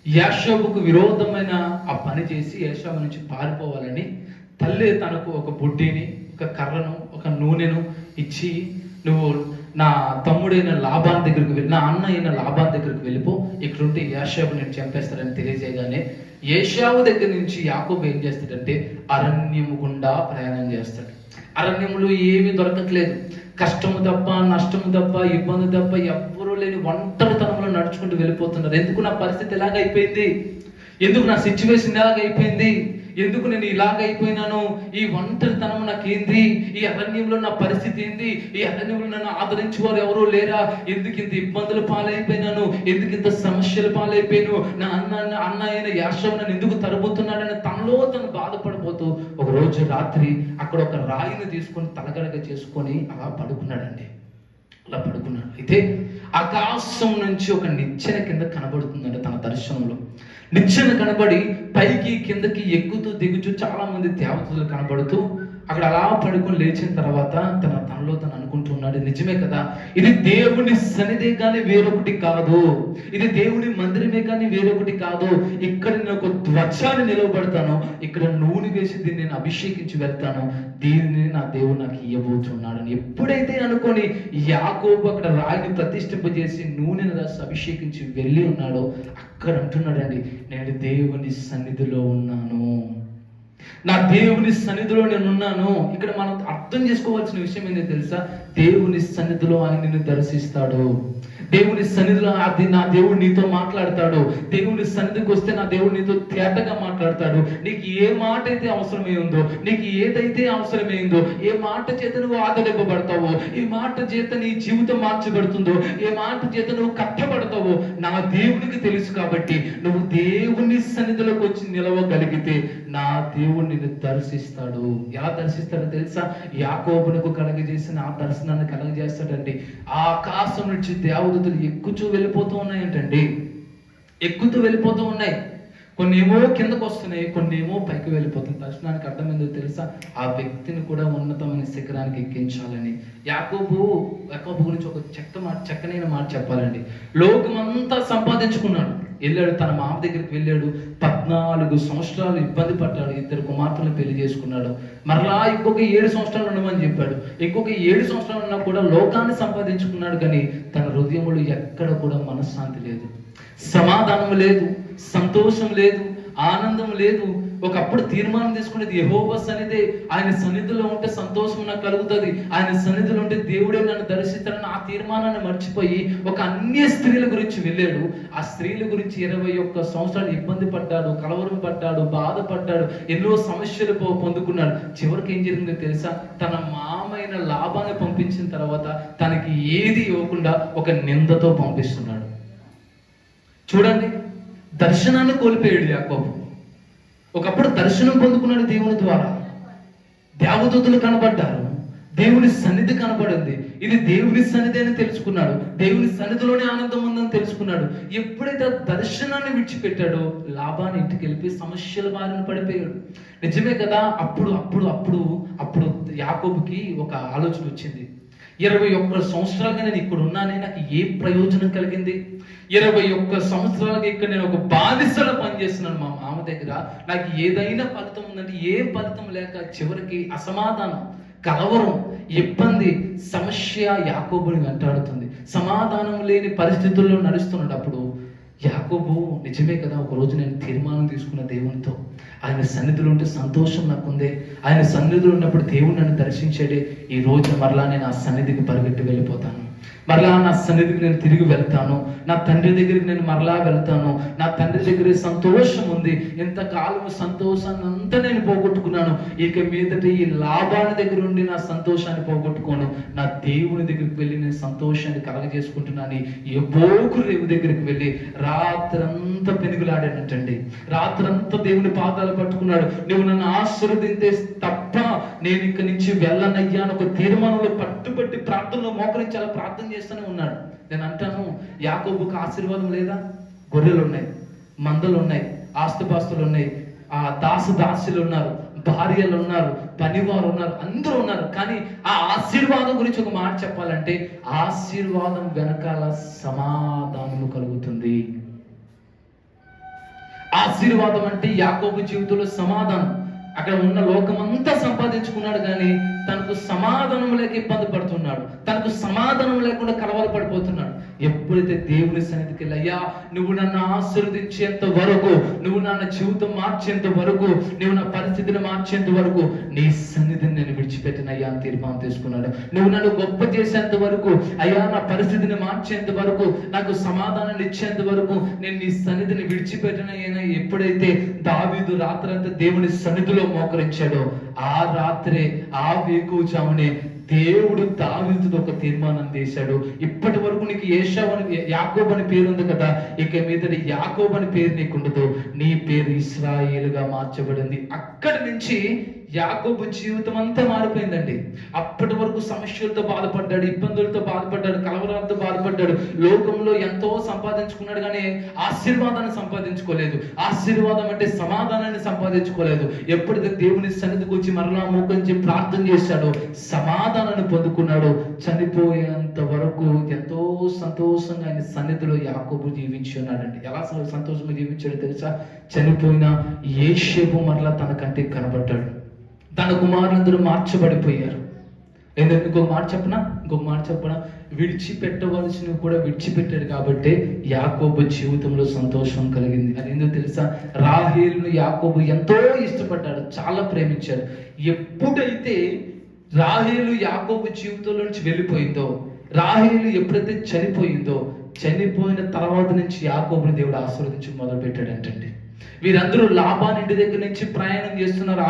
యాషోబుకు విరోధమైన ఆ పని చేసి యాషోబు నుంచి పారిపోవాలని తల్లి తనకు ఒక బుడ్డిని, ఒక కర్రను, ఒక నూనెను ఇచ్చి, నువ్వు నా తమ్ముడైన లాబాన్ దగ్గరికి వెళ్ళి, నా అన్న అయిన లాబాన్ దగ్గరికి వెళ్ళిపో, ఇక్కడుంటే యాషోబు నేను చంపేస్తాడని తెలియజేయగానే ఏశావు దగ్గర నుంచి యాకోబు ఏం చేస్తాడంటే అరణ్యము గుండా ప్రయాణం చేస్తాడు. అరణ్యములో ఏమీ దొరకట్లేదు, కష్టము తప్ప, నష్టము తప్ప, ఇబ్బంది తప్ప ఎవ్వరూ లేని ఒంటరితనంలో నడుచుకుంటూ వెళ్ళిపోతున్నారు. ఎందుకు నా పరిస్థితి ఎలాగైపోయింది? ఎందుకు నా సిచ్యువేషన్ ఎలాగైపోయింది? ఎందుకు నేను ఇలాగైపోయినాను? ఈ ఒంటరితనం నాకేంది? ఈ అరణ్యంలో నా పరిస్థితి ఏంది? ఈ అరణ్యంలో నన్ను ఆదరించేవారు ఎవరూ లేరా? ఎందుకు ఇంత ఇబ్బందులు పాలైపోయినాను? ఎందుకు ఇంత సమస్యలు పాలైపోయాను? నా అన్న అయిన యాషోబు నన్ను ఎందుకు తరుముతున్నాడని తనలో తను బాధపడిపోతూ ఒక రోజు రాత్రి అక్కడ ఒక రాయిని తీసుకొని తలగడగ చేసుకొని అలా పడుకున్నాడండి. అలా పడుకున్నాడు. అయితే ఆకాశం నుంచి ఒక నిచ్చెన కింద కనబడుతుందండి. తన దర్శనంలో నిచ్చెన కనబడి పైకి కిందకి ఎక్కుతూ దిగుతూ చాలా మంది దేవతలు కనబడుతూ అక్కడ అలా పడుకొని లేచిన తర్వాత తనలో తను అనుకుంటున్నాడు, నిజమే కదా, ఇది దేవుని సన్నిధే కానీ వేరొకటి కాదు, ఇది దేవుని మందిరమే కానీ వేరొకటి కాదు. ఇక్కడ నేను ఒక ధ్వజాన్ని నిలవబడతాను, ఇక్కడ నూనె వేసి దీన్ని నేను అభిషేకించి వెళ్తాను, దీనిని నా దేవుడు నాకు ఇవ్వబోతున్నాడని ఎప్పుడైతే అనుకొని యాకోబు అక్కడ రాయిని ప్రతిష్ఠింపజేసి నూనెను రాసి అభిషేకించి వెళ్ళి ఉన్నాడో అక్కడ అంటున్నాడండి, నేను దేవుని సన్నిధిలో ఉన్నాను, నా దేవుని సన్నిధిలో నేను ఉన్నాను. ఇక్కడ మనం అర్థం చేసుకోవాల్సిన విషయం ఏంటో తెలుసా? దేవుని సన్నిధిలో ఆయన నిన్ను దర్శిస్తాడు. దేవుని సన్నిధిలో నా దేవుడు నీతో మాట్లాడతాడు. దేవుని సన్నిధికి వస్తే నా దేవుడు నీతో తేటగా మాట్లాడతాడు. నీకు ఏ మాట అయితే అవసరమై ఉందో, నీకు ఏదైతే అవసరమైందో, ఏ మాట చేత నువ్వు ఆదరింపబడతావో, ఏ మాట చేత నీ జీవితం మార్చబడుతుందో, ఏ మాట చేత నువ్వు కట్టబడతావో నా దేవునికి తెలుసు. కాబట్టి నువ్వు దేవుని సన్నిధిలోకి వచ్చి నిలవగలిగితే నా దేవుడు నిన్ను దర్శిస్తాడు. ఎలా దర్శిస్తాడో తెలుసా? యాకోబునకు కలగజేసిన ఆ దర్శనాన్ని కలగజేస్తాడండి. ఆ ఆకాశం నుంచి దేవదూతలు ఎక్కుతూ వెళ్ళిపోతూ ఉన్నాయంటండి. ఎక్కుతూ వెళ్ళిపోతూ ఉన్నాయి. కొన్ని ఏమో కిందకు వస్తున్నాయి, కొన్ని ఏమో పైకి వెళ్ళిపోతున్నాయి. దర్శనానికి అర్థం ఏందో తెలుసా? ఆ వ్యక్తిని కూడా ఉన్నతమైన శిఖరానికి ఎక్కించాలని. యాకోబు గురించి ఒక చక్కనైన మాట చెప్పాలండి. లోకమంతా సంపాదించుకున్నాడు, వెళ్ళాడు, తన మామ దగ్గరికి వెళ్ళాడు, 14 సంవత్సరాలు ఇబ్బంది పడ్డాడు, 2 కుమార్తెలను పెళ్లి చేసుకున్నాడు. మరలా ఇంకొక 7 సంవత్సరాలు ఉండమని చెప్పాడు. ఇంకొక 7 సంవత్సరాలు ఉన్నా కూడా లోకాన్ని సంపాదించుకున్నాడు, కానీ తన హృదయంలో ఎక్కడ కూడా మనశ్శాంతి లేదు, సమాధానం లేదు, సంతోషం లేదు, ఆనందం లేదు. ఒకప్పుడు తీర్మానం తీసుకునేది యెహోవా సన్నిధే, ఆయన సన్నిధిలో ఉంటే సంతోషం నాకు కలుగుతుంది, ఆయన సన్నిధిలో ఉంటే దేవుడే నన్ను దర్శిస్తాడని ఆ తీర్మానాన్ని మర్చిపోయి ఒక అన్య స్త్రీల గురించి వెళ్ళాడు. ఆ స్త్రీల గురించి 21 సంవత్సరాలు ఇబ్బంది పడ్డాడు, కలవరం పడ్డాడు, బాధపడ్డాడు, ఎన్నో సమస్యలు పొందుకున్నాడు. చివరికి ఏం జరిగిందో తెలుసా? తన మామైన లాభాన్ని పంపించిన తర్వాత తనకి ఏది ఇవ్వకుండా ఒక నిందతో పంపిస్తున్నాడు. చూడండి, దర్శనాన్ని కోల్పోయాడు యాకోబు. ఒకప్పుడు దర్శనం పొందుకున్నాడు దేవుని ద్వారా, దేవదూతలు కనబడ్డారు, దేవుని సన్నిధి కనబడింది, ఇది దేవుని సన్నిధి అని తెలుసుకున్నాడు, దేవుని సన్నిధిలోనే ఆనందం ఉందని తెలుసుకున్నాడు. ఎప్పుడైతే దర్శనాన్ని విడిచిపెట్టాడో లాభాన్ని ఇంటికి వెళ్ళి సమస్యల బారిన పడిపోయాడు. నిజమే కదా? అప్పుడు యాకోబుకి ఒక ఆలోచన వచ్చింది. 21 సంవత్సరాలుగా నేను ఇక్కడ ఉన్నానే, నాకు ఏ ప్రయోజనం కలిగింది? 21 సంవత్సరాలుగా ఇక్కడ నేను ఒక బానిసలా పనిచేస్తున్నాను మా మామ దగ్గర, నాకు ఏదైనా ఫలితం ఉందంటే ఏ ఫలితం లేక చివరికి అసమాధానం, కలవరం, ఇబ్బంది, సమస్య యాకోబుని వెంటాడుతుంది. సమాధానం లేని పరిస్థితుల్లో నడుస్తున్నాడు. అప్పుడు యాకోబు నిజమే కదా, ఒకరోజు నేను తీర్మానం తీసుకున్న దేవునితో, ఆయన సన్నిధిలో ఉంటే సంతోషం నాకుందే, ఆయన సన్నిధిలో ఉన్నప్పుడు దేవుడు నన్ను దర్శించాడే, ఈ రోజు మరలా నేను ఆ సన్నిధికి పరిగెట్టి వెళ్ళిపోతాను, మరలా నా సన్నిధికి నేను తిరిగి వెళ్తాను, నా తండ్రి దగ్గరికి నేను మరలా వెళ్తాను, నా తండ్రి దగ్గర సంతోషం ఉంది, ఇంతకాలం సంతోషాన్ని అంతా నేను పోగొట్టుకున్నాను, ఇక మీదట ఈ లాభాన్ని దగ్గర ఉండి నా సంతోషాన్ని పోగొట్టుకోను, నా దేవుని దగ్గరికి వెళ్ళి నేను సంతోషాన్ని కలగజేసుకుంటున్నాను. ఎబోకు రేవు దగ్గరికి వెళ్ళి రాత్రంతా పెనుగులాడానంటండి. రాత్రంతా దేవుని పాదాలు పట్టుకున్నాడు. నువ్వు నన్ను ఆశీర్వదించే తప్ప నేను ఇక్కడి నుంచి వెళ్ళనయ్యా అని ఒక తీర్మానంలో పట్టుబట్టి ప్రార్థనలో మోకరించి అలా ప్రార్థన చేస్తూనే ఉన్నాడు. నేను అంటాను, యాకోబుకు ఆశీర్వాదం లేదా? గొర్రెలు ఉన్నాయి, మందలు ఉన్నాయి, ఆస్తుపాస్తులు ఉన్నాయి, ఆ దాసులు ఉన్నారు, భార్యలు ఉన్నారు, పనివారు ఉన్నారు, అందరూ ఉన్నారు. కానీ ఆ ఆశీర్వాదం గురించి ఒక మాట చెప్పాలంటే, ఆశీర్వాదం వెనకాల సమాధానము కలుగుతుంది. ఆశీర్వాదం అంటే యాకోబు జీవితంలో సమాధానం. అక్కడ ఉన్న లోకమంతా సంపాదించుకున్నాడు, కానీ తనకు సమాధానం లేక ఇబ్బంది పడుతున్నాడు, తనకు సమాధానం లేకుండా కలవరపడిపోతున్నాడు. ఎప్పుడైతే దేవుని సన్నిధికి వెళ్ళి, అయ్యా నువ్వు నన్ను ఆశీర్వదించేంత వరకు, నువ్వు నన్ను జీవితం మార్చేంత వరకు, నువ్వు నా పరిస్థితిని మార్చేంత వరకు నీ సన్నిధిని నేను విడిచిపెట్టినయ్యా అని తీర్మానం తీసుకున్నాడు. నువ్వు నన్ను గొప్ప చేసేంత వరకు, అయ్యా నా పరిస్థితిని మార్చేంత వరకు, నాకు సమాధానాన్ని ఇచ్చేంత వరకు నేను నీ సన్నిధిని విడిచిపెట్టినయ్యా. ఎప్పుడైతే దావీదు రాత్రంతా దేవుని సన్నిధిలో మోకరించాడో, ఆ రాత్రే ఆ వేకువజామునే దేవుడు దావీదుతో ఒక తీర్మానం చేశాడు. ఇప్పటి వరకు నీకు ఏశావు అని, యాకోబు అని పేరు ఉంది కదా, ఇక మీదటి యాకోబు అని పేరు నీకు ఉండదు, నీ పేరు ఇశ్రాయేలుగా మార్చబడింది. అక్కడి నుంచి యాకోబు జీవితం అంతా మారిపోయిందండి. అప్పటి వరకు సమస్యలతో బాధపడ్డాడు, ఇబ్బందులతో బాధపడ్డాడు, కలవరాలతో బాధపడ్డాడు, లోకంలో ఎంతో సంపాదించుకున్నాడు, కానీ ఆశీర్వాదాన్ని సంపాదించుకోలేదు. ఆశీర్వాదం అంటే సమాధానాన్ని సంపాదించుకోలేదు. ఎప్పుడైతే దేవుని సన్నిధికి వచ్చి మరలా మోకరించి ప్రార్థన చేశాడో సమాధానాన్ని పొందుకున్నాడు. చనిపోయేంత వరకు ఎంతో సంతోషంగా ఆయన సన్నిధిలో యాకోబు జీవించి ఉన్నాడండి. ఎలా సంతోషంగా జీవించాడో తెలుసా? చనిపోయిన యోసేపు మరలా తన కంటికి కనబడ్డాడు. తన కుమారులందరూ మార్చబడిపోయారు. ఎందుకంటే ఇంకొక మాట చెప్పనా, విడిచిపెట్టవలసినవి కూడా విడిచిపెట్టాడు కాబట్టి యాకోబు జీవితంలో సంతోషం కలిగింది. అది ఎందుకు తెలుసా? రాహేలును యాకోబు ఎంతో ఇష్టపడ్డాడు, చాలా ప్రేమించాడు. ఎప్పుడైతే రాహేలు యాకోబు జీవితంలో నుంచి వెళ్ళిపోయిందో, రాహేలు ఎప్పుడైతే చనిపోయిన తర్వాత నుంచి యాకోబుని దేవుడు ఆశీర్వదించి మొదలు పెట్టాడంటండి. వీరందరూ లాబాను ఇంటి దగ్గర నుంచి ప్రయాణం చేస్తున్నారు.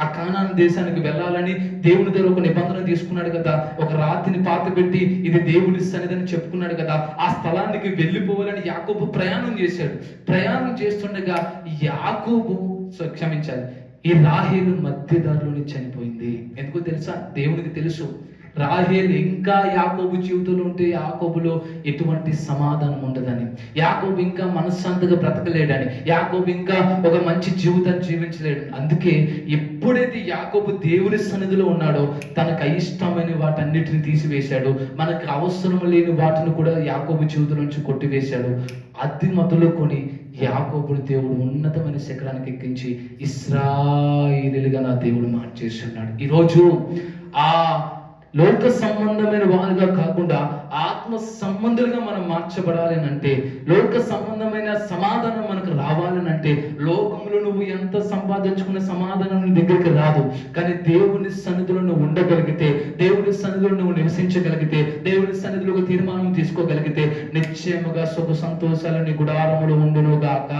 ఆ కానాను దేశానికి వెళ్ళాలని దేవుని దగ్గర ఒక నిబంధన తీసుకున్నాడు కదా, ఒక రాతిని పాత పెట్టి ఇది దేవుని సన్నిధిని చెప్పుకున్నాడు కదా, ఆ స్థలానికి వెళ్ళిపోవాలని యాకోబు ప్రయాణం చేశాడు. ప్రయాణం చేస్తుండగా ఈ రాహేలు మధ్యదారిలోనే చనిపోయింది. ఎందుకో తెలుసా? దేవునికి తెలుసు రాహేలు ఇంకా యాకోబు జీవితంలో ఉంటే యాకోబులో ఎటువంటి సమాధానం ఉండదని, యాకోబు ఇంకా మనశ్శాంతిగా బ్రతకలేడని, యాకోబు ఇంకా ఒక మంచి జీవితాన్ని జీవించలేడు. అందుకే ఎప్పుడైతే యాకోబు దేవుని సన్నిధిలో ఉన్నాడో తనకు అయిష్టమైన వాటన్నిటిని తీసివేశాడు, మనకు అవసరం లేని వాటిని కూడా యాకోబు జీవితం నుంచి కొట్టివేశాడు. అది మొదలుకొని యాకోబుడు దేవుడు ఉన్నతమైన శిఖరానికి ఎక్కించి ఇశ్రాయేలుగా నా దేవుడు మార్చేసి ఉన్నాడు. ఈరోజు ఆ లోక సంబంధమైన వారుగా కాకుండా ఆత్మ సంబంధులుగా మనం మార్చబడాలి అంటే, లోక సంబంధమైన సమాధానం మనకు రావాలని అంటే, లోకంలో నువ్వు ఎంత సంపాదించుకున్న సమాధానం నీ దగ్గరికి రాదు. కానీ దేవుని సన్నిధిలో నువ్వు ఉండగలిగితే, దేవుని సన్నిధిలో నువ్వు నివసించగలిగితే, దేవుని సన్నిధిలో ఒక తీర్మానం తీసుకోగలిగితే నిశ్చయముగా సుఖ సంతోషాలు నీ గుడారములో ఉండును గాక.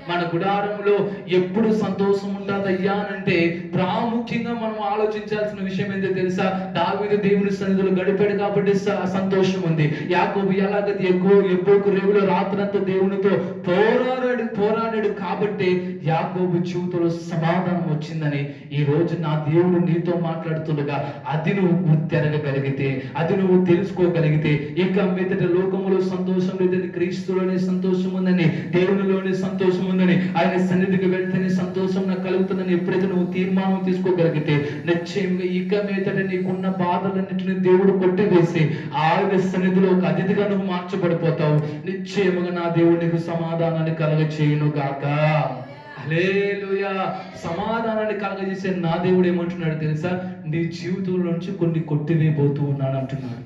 మన గుడారంలో ఎప్పుడు సంతోషం ఉండదయ్యా అంటే ప్రాముఖ్యంగా మనం ఆలోచించాల్సిన విషయం ఏంటో తెలుసా? దావీదు దేవుని సన్నిధిలో గడిపాడు కాబట్టి సంతోషం ఉంది. యాకోబు ఎలాగైతే ఎబ్బోకు రేవులో రాత్రంతా దేవునితో పోరాడాడు కాబట్టి యాకోబు జీవితంలో సమాధానం వచ్చిందని ఈ రోజు నా దేవుడు నీతో మాట్లాడుతుండగా అది నువ్వు గుర్తెరగగలిగితే, అది నువ్వు తెలుసుకోగలిగితే, ఇక మీదట లోకములో సంతోషం లేదని క్రీస్తులోనే సంతోషం ఉందని, దేవునిలోనే సంతోషం ఉందని, ఆయన సన్నిధికి వెళ్తేనే సంతోషం నాకు కలుగుతుందని ఎప్పుడైతే నువ్వు తీర్మానం తీసుకోగలిగితే నిశ్చయంగా ఇక మీదట నీకున్న బాధలన్నింటినీ దేవుడు కొట్టివేసి ఆయన సన్నిధిలో ఒక అతిథిగా నువ్వు మార్చబడిపోతావు. నిశ్చయముగా నా దేవుడు నీకు సమాధానాన్ని కలగచేయును గాక. హల్లెలూయా. సమాధానాన్ని కలగజేసే నా దేవుడు ఏమంటున్నాడు తెలుసా? నీ జీవితంలో నుంచి కొన్ని కొట్టివేయబోతూ ఉన్నాను అంటున్నాడు.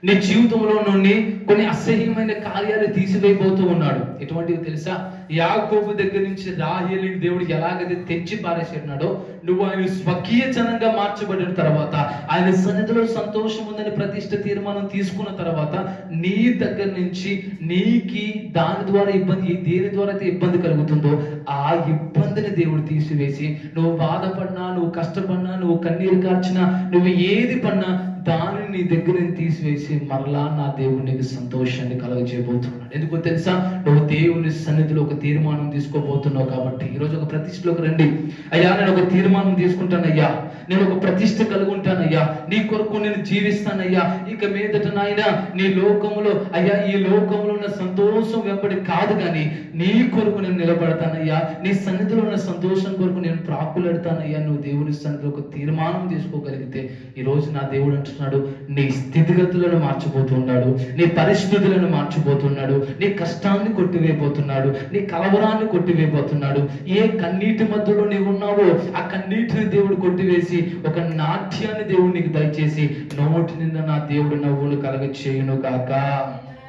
నీ జీవితంలో నుండి కొన్ని అసహ్యమైన కార్యాలు తీసివేయబోతూ ఉన్నాడు. ఎటువంటివి తెలుసా? యాకోబు దగ్గర నుంచి రాహేలుని దేవుడు ఎలాగైతే తెచ్చి పారేసేటున్నాడో, నువ్వు ఆయన స్వకీయ జనంగా మార్చబడిన తర్వాత, ఆయన సన్నిధిలో సంతోషం ఉందని ప్రతిష్ట తీర్మానం తీసుకున్న తర్వాత, నీ దగ్గర నుంచి నీకి దాని ద్వారా ఇబ్బంది, దేని ద్వారా అయితే ఇబ్బంది కలుగుతుందో ఆ ఇబ్బందిని దేవుడు తీసివేసి, నువ్వు బాధపడినా, నువ్వు కష్టపడినా, నువ్వు కన్నీరు కార్చినా, నువ్వు ఏది పడినా దానిని నీ దగ్గర తీసివేసి మరలా నా దేవుడు నీకు సంతోషాన్ని కలగజేయబోతున్నాడు. ఎందుకో తెలుసా? నువ్వు దేవుని సన్నిధిలో ఒక తీర్మానం తీసుకోబోతున్నావు. కాబట్టి ఈరోజు ఒక ప్రతిష్టలోకి రండి. అయ్యా, నేను ఒక తీర్మానం తీసుకుంటానయ్యా, నేను ఒక ప్రతిష్ట కలిగి ఉంటానయ్యా, నీ కొరకు నేను జీవిస్తానయ్యా. ఇక మీదట నాయన నీ లోకములో, అయ్యా ఈ లోకంలో ఉన్న సంతోషం వెంబడి కాదు కానీ నీ కొరకు నేను నిలబడతానయ్యా, నీ సన్నిధిలో ఉన్న సంతోషం కొరకు నేను ప్రాకులాడతానయ్యా. నువ్వు దేవుని సన్నిధిలో ఒక తీర్మానం తీసుకోగలిగితే ఈరోజు నా దేవుడు అంటున్నాడు, నీ స్థితిగతులను మార్చిపోతున్నాడు, నీ పరిస్థితులను మార్చిపోతున్నాడు, నీ కష్టాన్ని కొట్టివేయబోతున్నాడు, నీ కలవరాన్ని కొట్టివేయబోతున్నాడు. ఏ కన్నీటి మధ్యలో నీవు ఉన్నావో ఆ కన్నీటిని దేవుడు కొట్టివేసి ఒక నాట్యాన్ని దేవుడు నీకు దయచేసి నోటి నిండా నా దేవుడు నవ్వులు కలగ చేయును గాక.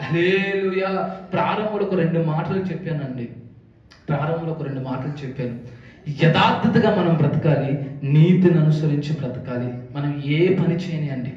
హల్లెలూయా. ప్రారంభంలో ఒక 2 మాటలు చెప్పానండి. యథార్థతగా మనం బ్రతకాలి, నీతిని అనుసరించి బ్రతకాలి. మనం ఏ పని చేయనియండి,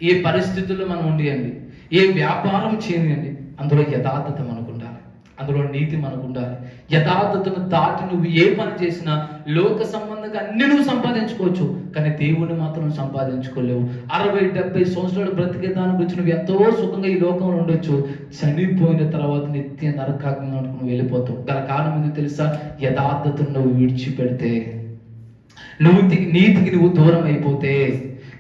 ఏ పరిస్థితుల్లో మనం ఉండియండి, ఏ వ్యాపారం చేయనియండి, అందులో యథార్థత మనకు ఉండాలి, అందులో నీతి మనకు ఉండాలి. యథార్థతను దాటి నువ్వు ఏ పని చేసినా లోక సంబంధంగా అన్ని నువ్వు సంపాదించుకోవచ్చు, కానీ దేవుని మాత్రం సంపాదించుకోలేవు. 60-70 సంవత్సరాలు బ్రతికే దాని గురించి నువ్వు ఎంతో సుఖంగా ఈ లోకంలో ఉండొచ్చు, చనిపోయిన తర్వాత నిత్య నరకాగ్ని నువ్వు వెళ్ళిపోతావు. గల కారణం ఎందుకు తెలుసా? యథార్థతను నువ్వు విడిచిపెడితే, నీతికి నువ్వు దూరం అయిపోతే,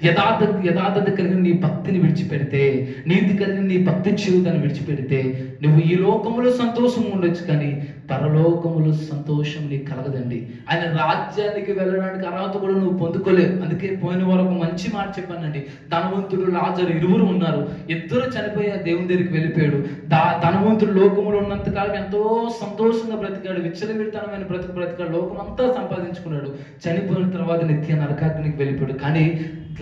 యథార్థత కలిగిన నీ భక్తిని విడిచిపెడితే, నీతి కలిగిన నీ భక్తి జీవితాన్ని విడిచిపెడితే, నువ్వు ఈ లోకములో సంతోషం ఉండొచ్చు కానీ పరలోకములో సంతోషం నీకు కలగదండి. ఆయన రాజ్యానికి వెళ్ళడానికి అర్హత కూడా నువ్వు పొందుకోలేవు. అందుకే పోయిన వారు ఒక మంచి మాట చెప్పానండి. ధనవంతుడు లాజరు ఇరువురు ఉన్నారు. ఇద్దరు చనిపోయి దేవుని దగ్గరికి వెళ్ళిపోయాడు. ధనవంతుడు లోకములో ఉన్నంతకాలం ఎంతో సంతోషంగా బ్రతికాడు, విచ్చలవిడితనమైన బ్రతికాడు, లోకం అంతా సంపాదించుకున్నాడు. చనిపోయిన తర్వాత నిత్య నరకాగ్నికి వెళ్ళిపోయాడు. కానీ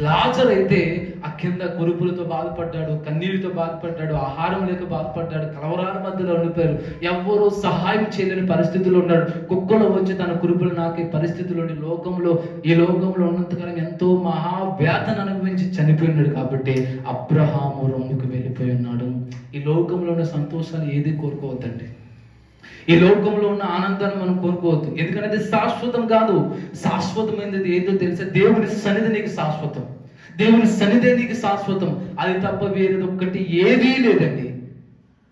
లాజరు అయితే ఆ కింద కురుపులతో బాధపడ్డాడు, కన్నీటితో బాధపడ్డాడు, ఆహారం లేక బాధపడ్డాడు, కలవరాల మధ్యలో ఉండిపోయారు. ఎవ్వరూ సహాయం చేయలేని పరిస్థితుల్లో ఉన్నాడు. కుక్కలో వచ్చి తన కురుపులు నాకే పరిస్థితుల్లోని ఈ లోకంలో ఉన్నంతకాలం ఎంతో మహావ్యాధను అనుభవించి చనిపోయినాడు. కాబట్టి అబ్రహాము రొమ్ముకు వెళ్ళిపోయి ఉన్నాడు. ఈ లోకంలో ఉన్న సంతోషాలు ఏది కోరుకోవద్దండి. ఈ లోకంలో ఉన్న ఆనందాన్ని మనం కోరుకోవద్దు, ఎందుకంటే అది శాశ్వతం కాదు. శాశ్వతమైనది ఏదో తెలుసా? దేవుని సన్నిధి నీకు శాశ్వతం, దేవుని సన్నిధి నీకు శాశ్వతం. అది తప్ప వేరేది ఒక్కటి ఏదీ లేదండి.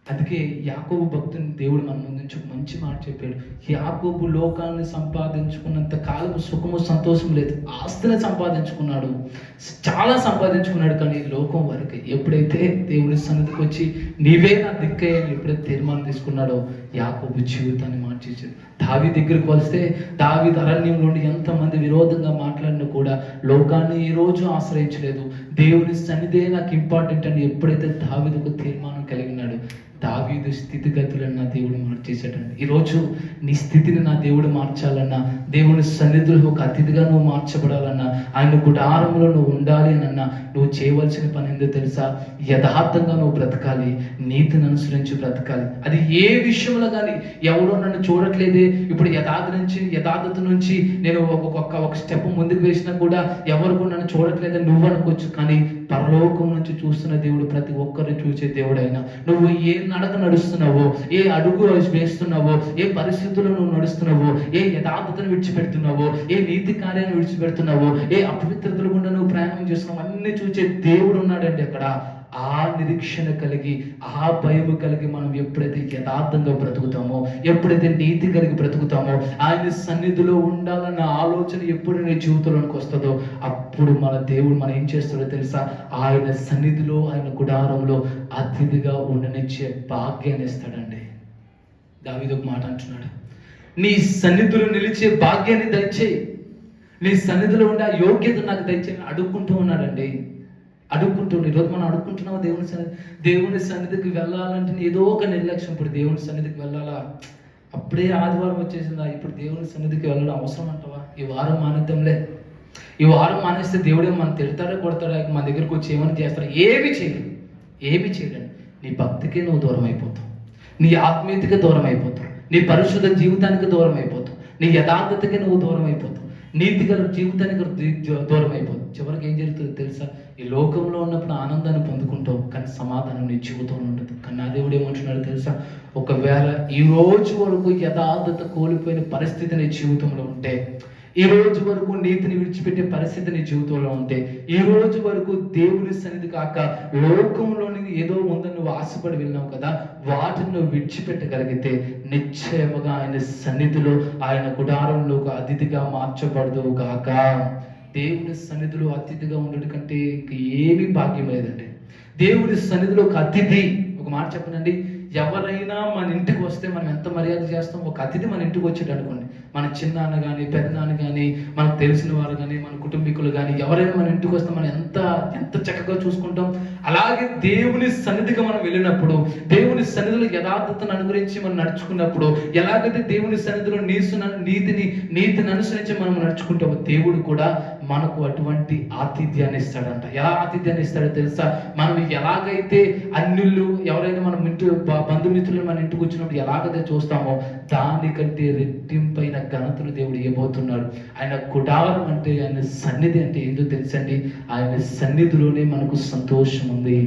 అందుకే యాకోబు భక్తుని దేవుడు మన ముందు నుంచి ఒక మంచి మాట చెప్పాడు. యాకోబు లోకాన్ని సంపాదించుకున్నంత కాలం సుఖము సంతోషం లేదు. ఆస్తిని సంపాదించుకున్నాడు, చాలా సంపాదించుకున్నాడు, కానీ లోకం వరకే. ఎప్పుడైతే దేవుని సన్నిధికి వచ్చి నీవే నా దిక్కయ్య అని ఎప్పుడైతే తీర్మానం తీసుకున్నాడో యాకోబు జీవితాన్ని మార్చేసాడు. దావీదు దగ్గరికి వస్తే దావీదు అరణ్యంలో ఎంతమంది విరోధంగా మాట్లాడినా కూడా లోకాన్ని ఈ రోజు ఆశ్రయించలేదు. దేవుని సన్నిధే నాకు ఇంపార్టెంట్ అని ఎప్పుడైతే దావీదు ఒక తీర్మానం కలిగినాడు, దావీదు స్థితిగతులను నా దేవుడు మార్చేశాడండి. ఈరోజు నీ స్థితిని నా దేవుడు మార్చాలన్నా, దేవుని సన్నిధిలో ఒక అతిథిగా నువ్వు మార్చబడాలన్నా, ఆయన గుడారంలో నువ్వు ఉండాలి అన్నా, నువ్వు చేయవలసిన పని ఏందో తెలుసా? యథార్థంగా నువ్వు బ్రతకాలి, నీతిని అనుసరించి బ్రతకాలి. అది ఏ విషయంలో కానీ ఎవరో నన్ను చూడట్లేదే, ఇప్పుడు యథార్థత నుంచి నేను ఒక స్టెప్ ముందుకు వేసినా కూడా ఎవరు కూడా నన్ను చూడట్లేదని నువ్వు అనుకోవచ్చు, కానీ పరలోకం నుంచి చూస్తున్న దేవుడు ప్రతి ఒక్కరిని చూసే దేవుడైనా, నువ్వు ఏ నడక నడుస్తున్నావో, ఏ అడుగు వేస్తున్నావో, ఏ పరిస్థితుల్లో నువ్వు నడుస్తున్నావో, ఏ యథార్థతను విడిచిపెడుతున్నావో, ఏ నీతి కార్యాన్ని విడిచిపెడుతున్నావో, ఏ అపవిత్రతలు గుండా నువ్వు ప్రయాణం చేస్తున్నావు, అన్ని చూసే దేవుడు ఉన్నాడండి అక్కడ. ఆ నిరీక్షణ కలిగి, ఆ భయము కలిగి మనం ఎప్పుడైతే యథార్థంగా బ్రతుకుతామో, ఎప్పుడైతే నీతి కలిగి బ్రతుకుతామో, ఆయన సన్నిధిలో ఉండాలన్న ఆలోచన ఎప్పుడు నీ జీవితంలోనికి వస్తుందో అప్పుడు మన దేవుడు మనం ఏం చేస్తాడో తెలుసా? ఆయన సన్నిధిలో, ఆయన గుడారంలో అతిథిగా ఉండనిచ్చే భాగ్యాన్ని ఇస్తాడండి. దావీదు ఒక మాట అంటున్నాడు, నీ సన్నిధిలో నిలిచే భాగ్యాన్ని దయచేయి, నీ సన్నిధిలో ఉండే ఆ యోగ్యత నాకు దయచేయి అడుక్కుంటూ ఉన్నాడండి. ఈరోజు మనం అడుక్కుంటున్నావా? దేవుని సన్నిధికి వెళ్ళాలంటే ఏదో ఒక నిర్లక్ష్యం. ఇప్పుడు దేవుని సన్నిధికి వెళ్ళాలా, అప్పుడే ఆదివారం వచ్చేసిందా, ఇప్పుడు దేవుని సన్నిధికి వెళ్ళడం అవసరం అంటావా? ఈ వారం మానేద్దాంలే, ఈ వారం మానేస్తే దేవుడే మనం తిడతాడా కొడతాడా, మన దగ్గరకు వచ్చి ఏమైనా చేస్తాడా? ఏమి చేయలేదు. ఏమి చేయడండి. నీ భక్తికే నువ్వు దూరం అయిపోతావు, నీ ఆత్మీయతకి దూరం అయిపోతావు, నీ పరిశుద్ధ జీవితానికి దూరం అయిపోతావు, నీ యథార్థతకి నువ్వు దూరం అయిపోతావు, నీతిగల జీవితానికి దూరం అయిపోతావు. చివరికి ఏం జరుగుతుందో తెలుసా? ఈ లోకంలో ఉన్నప్పుడు ఆనందాన్ని పొందుకుంటావు, కానీ సమాధానం నీ జీవితంలో ఉండదు. కానీ నా దేవుడు ఏమంటున్నాడు తెలుసా? ఒకవేళ ఈ రోజు వరకు యథార్థత కోల్పోయిన పరిస్థితి నీ జీవితంలో ఉంటే, ఈ రోజు వరకు నీతిని విడిచిపెట్టే పరిస్థితి నీ జీవితంలో ఉంటే, ఈ రోజు వరకు దేవుని సన్నిధి కాక లోకంలోని ఏదో ఉందని నువ్వు ఆశపడి వెళ్ళినావు కదా, వాటిని నువ్వు విడిచిపెట్టగలిగితే నిశ్చయముగా ఆయన సన్నిధిలో, ఆయన గుడారంలో ఒక అతిథిగా మార్చబడదు గాక. దేవుని సన్నిధిలో అతిథిగా ఉండడం కంటే ఇంక ఏమీ భాగ్యం లేదండి. దేవుని సన్నిధిలో ఒక అతిథి, ఒక మాట చెప్పనండి, ఎవరైనా మన ఇంటికి వస్తే మనం ఎంత మర్యాద చేస్తాం. ఒక అతిథి మన ఇంటికి వచ్చాడు అనుకోండి, మన చిన్నాన్న కానీ పెద్దనాన్న కానీ మనకు తెలిసిన వారు కానీ మన కుటుంబీకులు కానీ ఎవరైనా మన ఇంటికి వస్తే మనం ఎంత ఎంత చక్కగా చూసుకుంటాం. అలాగే దేవుని సన్నిధిగా మనం వెళ్ళినప్పుడు, దేవుని సన్నిధిలో యథార్థతను అనుగురించి మనం నడుచుకున్నప్పుడు, ఎలాగైతే దేవుని సన్నిధిలో నీతిని అనుసరించి మనం నడుచుకుంటామో, దేవుడు కూడా మనకు అటువంటి ఆతిథ్యాన్ని ఇస్తాడంట. ఎలా ఆతిథ్యాన్ని ఇస్తాడో తెలుసా? మనం ఎలాగైతే అన్యుళ్ళు ఎవరైనా మనం ఇంటి బంధుమిత్రులు మన ఇంటికి వచ్చినప్పుడు ఎలాగైతే చూస్తామో, దానికంటే రెట్టింపైన ఘనతను దేవుడు ఇవ్వబోతున్నాడు. ఆయన గుడారం అంటే, ఆయన సన్నిధి అంటే ఏంటో తెలుసండి? ఆయన సన్నిధిలోనే మనకు సంతోషం ఉంది,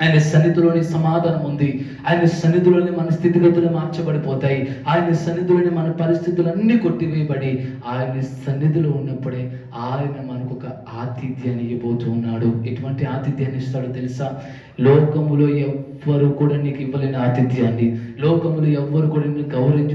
ఆయన సన్నిధిలోని సమాధానం ఉంది, ఆయన సన్నిధిలోని మన స్థితిగతులు మార్చబడిపోతాయి, ఆయన సన్నిధిలోని మన పరిస్థితులన్నీ కొట్టివేయబడి ఆయన సన్నిధిలో ఉన్నప్పుడే ఆయన మనకు ఒక ఆతిథ్యాన్ని ఇవ్వబోతూ ఉన్నాడు. ఎటువంటి ఆతిథ్యాన్ని ఇస్తాడో తెలుసా? లోకములో ఎవ్వరు కూడా నీకు ఇవ్వలేని ఆతిథ్యాన్ని, లోకములు ఎవ్వరు కూడా నిన్ను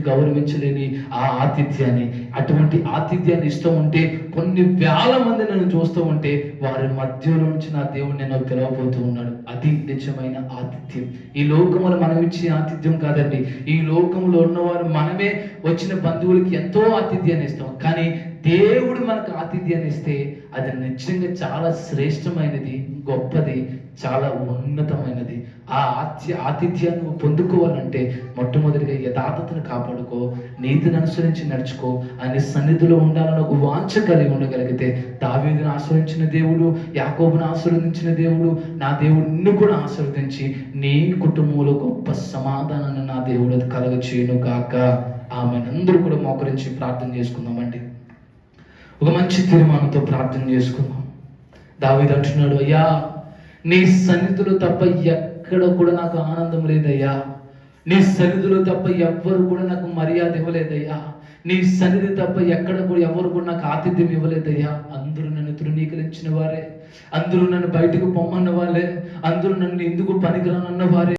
గౌరవించలేని ఆ ఆతిథ్యాన్ని, అటువంటి ఆతిథ్యాన్ని ఇస్తూ ఉంటే, కొన్ని వేల మంది నన్ను చూస్తూ ఉంటే వారి మధ్యలో నుంచి నా దేవుడు నేను పిలవబోతూ ఉన్నాడు. అది నిజమైన ఆతిథ్యం. ఈ లోకములు మనం ఇచ్చే ఆతిథ్యం కాదండి. ఈ లోకంలో ఉన్నవారు మనమే వచ్చిన బంధువులకి ఎంతో ఆతిథ్యాన్ని ఇస్తాం, కానీ దేవుడు మనకు ఆతిథ్యాన్ని ఇస్తే అది నిజంగా చాలా శ్రేష్టమైనది, గొప్పది, చాలా ఉన్నతమైనది. ఆ ఆతిథ్యాన్ని పొందుకోవాలంటే మొట్టమొదటిగా యథార్థతను కాపాడుకో, నీతిని అనుసరించి నడుచుకో, ఆయన సన్నిధిలో ఉండాలని ఒక వాంఛ కలిగి ఉండగలిగితే, దావీదును ఆశీర్వదించిన దేవుడు, యాకోబును ఆశీర్వదించిన దేవుడు, నా దేవుడు నిన్ను కూడా ఆశీర్వదించి నీ కుటుంబంలో గొప్ప సమాధానాన్ని నా దేవుడు కలగచేయును కాక. ఆమెనందరూ కూడా మోకరించి ప్రార్థన చేసుకుందామండి. ఒక మంచి తీర్మానంతో ప్రార్థన చేసుకుందాం. దావీదు అంటున్నాడు, అయ్యా నీ సన్నిధిలో తప్ప ఎక్కడ కూడా నాకు ఆనందం లేదయ్యా, నీ సన్నిధిలో తప్ప ఎవ్వరు కూడా నాకు మర్యాద ఇవ్వలేదయ్యా, నీ సన్నిధి తప్ప ఎక్కడ కూడా ఎవరు కూడా నాకు ఆతిథ్యం ఇవ్వలేదయ్యా. అందరూ నన్ను తృణీకరించిన వారే, అందరూ నన్ను బయటకు పొమ్మన్న వాళ్ళే, అందరూ నన్ను ఎందుకు పనికిరానన్న వారే.